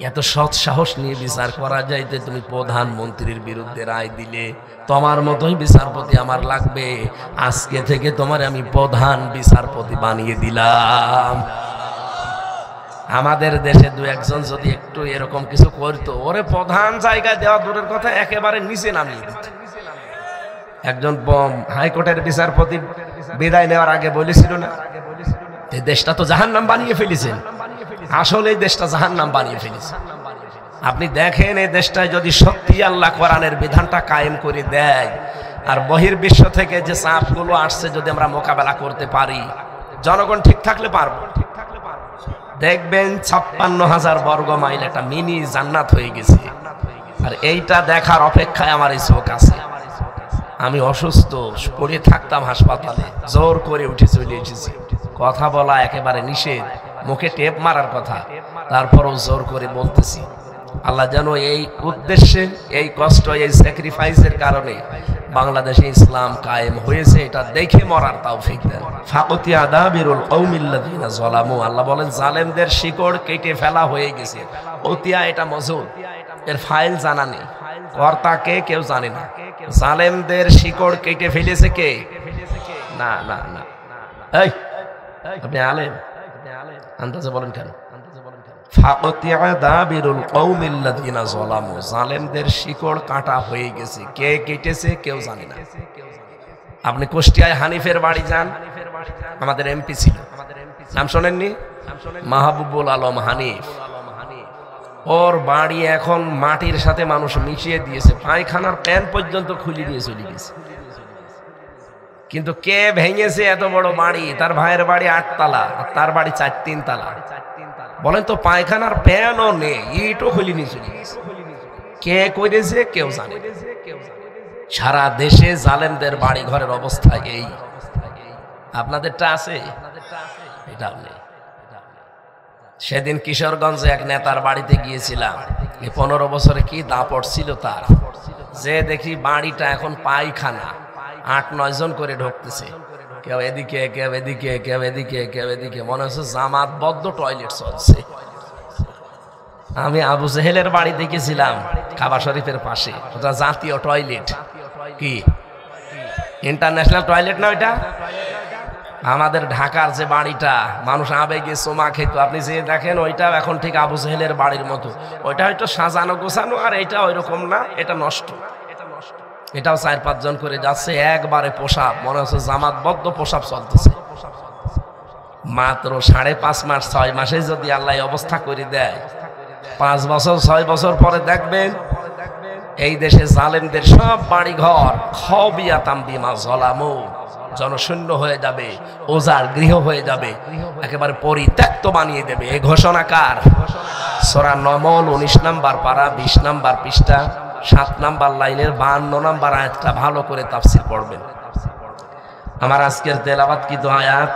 এত সৎ সাহস নিয়ে বিচার করা যাইতে তুমি প্রধানমন্ত্রীর বিরুদ্ধে রায় দিলে, তোমার মতোই বিচারপতি আমার লাগবে। আজকে থেকে তোমার আমি প্রধান বিচারপতি বানিয়ে দিলাম। আমাদের দেশে দু একজন যদি একটু এরকম কিছু করতো, ওরে প্রধান জায়গায় দেওয়া দূরের কথা, একেবারে নিচে নামিয়ে দিত। একজন হাইকোর্টের বিচারপতি বিদায় নেওয়ার আগে বলেছিল না, এই দেশটা তো জাহান্নাম বানিয়ে ফেলেছেন। আসলে এই দেশটা জাহান্নাম বানিয়ে ফেলেছে। আপনি দেখেন এই দেশটায় যদি সত্যি আল্লাহ কোরআনের বিধানটা কায়েম করে দেয়, আর বহির্বিশ্ব থেকে যে চাপগুলো আসছে যদি আমরা মোকাবেলা করতে পারি, জনগণ ঠিক থাকলে পারবো। দেখবেন 56,000 বর্গ মাইল একটা মিনি জান্নাত হয়ে গেছে। আর এইটা দেখার অপেক্ষায় আমার এই চোখ আছে। আমি অসুস্থ পড়ে থাকতাম হাসপাতালে, জোর করে উঠে চলে এসেছি। কথা বলা একেবারে নিষেধ, মুখে টেপ মারার কথা, তারপরও জোর করে বলতেছি। আল্লাহ যেন এই উদ্দেশ্যে, এই কষ্ট, এই স্যাক্রিফাইসের কারণে বাংলাদেশে ইসলাম কায়েম হয়েছে, এটা দেখে মরার তৌফিক দেন। ফাকতি আদাবিরুল কওমিল্লাযিনা যালামু, আল্লাহ বলেন জালেমদের শিকড় কেটে ফেলা হয়ে গেছে। ওতিয়া এটা মজুদ, এর ফাইল জানা নেই, কর্তা কে কেউ জানে না। জালেমদের শিকড় কেটে ফেলেছে কে? না না না, এই আপনি আলেম, আন্দাজে বলেন কেন? জালেমদের শিকড় কাটা হয়ে গেছে, কে কেটেছে কেউ জানে না। আপনি কুষ্টিয়ায় হানিফের বাড়ি যান, আমাদের এমপি ছিল, নাম শোনেননি? মাহবুবুল আলম হানিফ। ওর বাড়ি এখন মাটির সাথে মানুষ মিশিয়ে দিয়েছে, পায়খানার প্যান পর্যন্ত খুলে দিয়ে চলে গেছে। কিন্তু কে ভেঙেছে এত বড় বাড়ি? তার ভাইয়ের বাড়ি 8 তালা, তার বাড়ি 4-3 তালা। বলেন তো পায়খানার প্যানও নেই, ইটও খুলে নিয়ে চলে গেছে। কে করেছে কেউ জানে। সারা দেশে জালেমদের বাড়ি ঘরের অবস্থা এই। আপনাদেরটা আছে? এটাও নেই। সেদিন কিশোরগঞ্জে এক নেতার বাড়িতে গিয়েছিলাম। এই 15 বছরে কি দাপট ছিল তার, যে দেখি বাড়িটা এখন পায়খানা, 8-9 জন করে ঢুকতেছে, কেউ এদিকে কেউ এদিকে কেউ এদিকে কেউ এদিকে, মনে হচ্ছে জামাতবদ্ধ টয়লেট চলছে। আমি আবু জেহেলের বাড়ি দেখেছিলাম কাবা শরীফের পাশে, ওটা জাতীয় টয়লেট, কি ইন্টারন্যাশনাল টয়লেট না ওইটা? আমাদের ঢাকার যে বাড়িটা মানুষ আবেগে চোমা খেত, আপনি যে দেখেন ওইটা এখন ঠিক আবু জেহেলের বাড়ির মতো। ওইটা হয়তো সাজানো গোছানো, আর এটা ওইরকম না, এটা নষ্ট। এটাও 4-5 জন করে যাচ্ছে, একবারে পোশাক, মনে হচ্ছে জামাতবদ্ধ পোশাক চলতেছে। মাত্র 5.5 মাস 6 মাসে যদি আল্লাহ অবস্থা করে দেয়, 5 বছর 6 বছর পরে দেখবেন এই দেশে জালেমদের সব বাড়ি ঘর খাবিয়াতাম বিমা যালামু, জনশূন্য হয়ে যাবে, ওজার গৃহ হয়ে যাবে, একেবারে পরিত্যক্ত বানিয়ে দেবে। এই ঘোষণা কার? সূরা নমল 19 নম্বর পারা 20 নম্বর পৃষ্ঠা 7 নম্বর লাইনের 52 নম্বর আয়াতটা ভালো করে তাফসীর পড়বেন। আমার আজকের তেলাওয়াত কি তো আয়াত?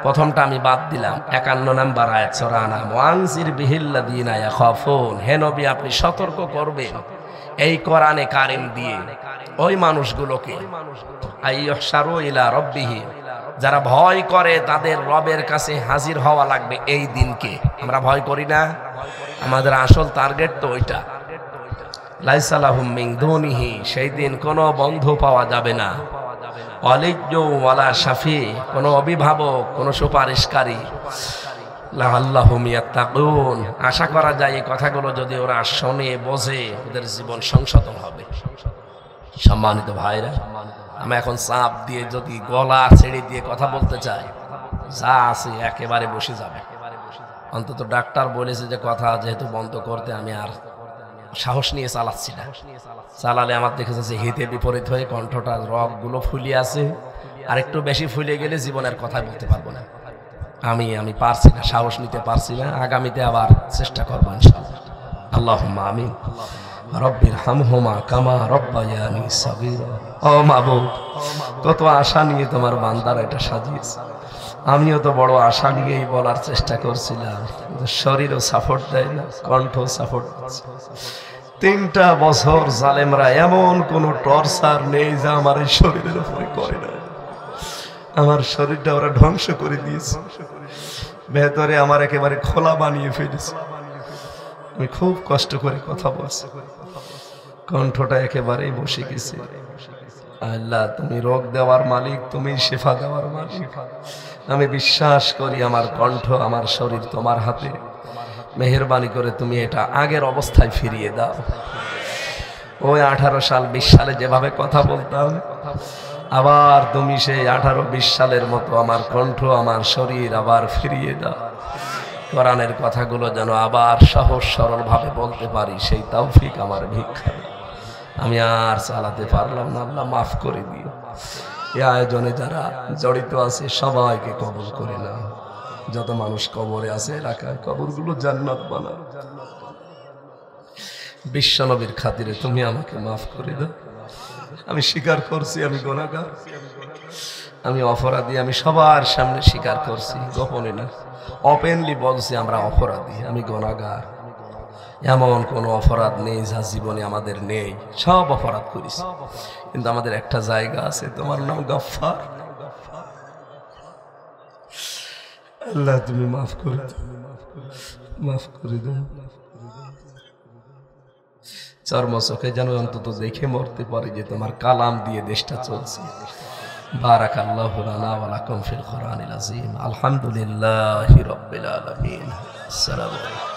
প্রথমটা আমি বাদ দিলাম, 51 নম্বর আয়াত সূরা আনাম, ওয়ানজির বিহিল্লাযিনা ইয়াখাফুন, হে নবী আপনি সতর্ক করবেন এই কোরআনে কারিম দিয়ে ওই মানুষগুলোকে, আইয়ুহশারু ইলা রাব্বিহিম, যারা ভয় করে তাদের রবের কাছে হাজির হওয়া লাগবে এই দিনকে। আমরা ভয় করি না? আমাদের আসল টার্গেট তো ওইটা। লাইসা লাহুম মিন দুনিহি, সেই দিন কোনো বন্ধু পাওয়া যাবে না, ওয়ালিয়্যু ওয়ালা শাফি, কোনো অভিভাবক, কোনো সুপারিশকারী, লাআল্লাহুম ইয়াত্তাকুন, আশা করা যায় এই কথাগুলো যদি ওরা শোনে বোঝে ওদের জীবন সংশোধন হবে। সম্মানিত ভাইরা, আমি এখন চাপ দিয়ে যদি গলা ছেড়ে দিয়ে কথা বলতে চাই, যা আছে একেবারে বসে যাবে। অন্তত ডাক্তার বলেছে যে কথা যেহেতু বন্ধ করতে, আমি আর সাহস নিয়ে চালাচ্ছি না। চালালে আমার দেখেছে যে হিতে বিপরীত হয়ে কণ্ঠটা রগগুলো ফুলিয়ে আছে, আর একটু বেশি ফুলে গেলে জীবনের কথাই বলতে পারবো না। আমি পারছি না, সাহস নিতে পারছি না। আগামীতে আবার চেষ্টা করবো ইনশাআল্লাহ। আল্লাহুম্মা আমিন। রব্বির হামহুমা কামা রব্বায়ানি সাগীরা। ও মাবুদ, কত আশা নিয়ে তোমার বান্দারা এটা সাজিয়েছে। আমিও তো বড় আশা নিয়েই বলার চেষ্টা করছিলাম, শরীরও সাপোর্ট দেয় না, কণ্ঠ সাপোর্ট দিচ্ছে। 3টা বছর জালেমরা এমন কোন টর্চার নেই যা আমার এই শরীরের উপরে করে না। আমার শরীরটা ওরা ধ্বংস করে দিয়েছে, ভেতরে আমার একেবারে খোলা বানিয়ে ফেলেছে। আমি খুব কষ্ট করে কথা বলছি, কণ্ঠটা একেবারেই বসে গেছে। আল্লাহ, তুমি রোগ দেওয়ার মালিক, তুমি শেফা দেওয়ার মালিক। আমি বিশ্বাস করি আমার কণ্ঠ, আমার শরীর তোমার হাতে। মেহেরবানি করে তুমি এটা আগের অবস্থায় ফিরিয়ে দাও। ওই 18 সাল 20 সালে যেভাবে কথা বলতাম, আবার তুমি সেই 18-20 সালের মতো আমার কণ্ঠ, আমার শরীর আবার ফিরিয়ে দাও। কোরআনের কথাগুলো যেন আবার সহজ সরল ভাবে বলতে পারি, সেই তৌফিক আমার ভিক্ষা দাও। আমি আর চালাতে পারলাম না, আল্লাহ মাফ করে দিও। এই আয়োজনে যারা জড়িত আছে সবাইকে কবুল করে নাও। যত মানুষ কবরে আছে এলাকায়, কবরগুলো জান্নাত বানাও। বিশ্বনবীর খাতিরে তুমি আমাকে মাফ করে দাও। আমি স্বীকার করছি আমি গুনাহগার, আমি অপরাধী। আমি সবার সামনে স্বীকার করছি, গোপনে না, ওপেনলি বলছি আমরা অপরাধী, আমি গুনাহগার। এমন কোনো অপরাধ নেই যা জীবনে আমাদের নেই, সব অপরাধ করেছি। কিন্তু আমাদের একটা জায়গা আছে, তোমার নাম গফফার। আল্লাহ তুমি মাফ করে দাও, মাফ করে দাও। চর্ম চোখে যেন অন্তত দেখে মরতে পারি যে তোমার কালাম দিয়ে দেশটা চলছে। বারাকাল্লাহু লানা ওয়া লাকুম ফিল কুরআনিল আযীম। আলহামদুলিল্লাহি রাব্বিল আলামিন। আসসালামু আলাইকুম।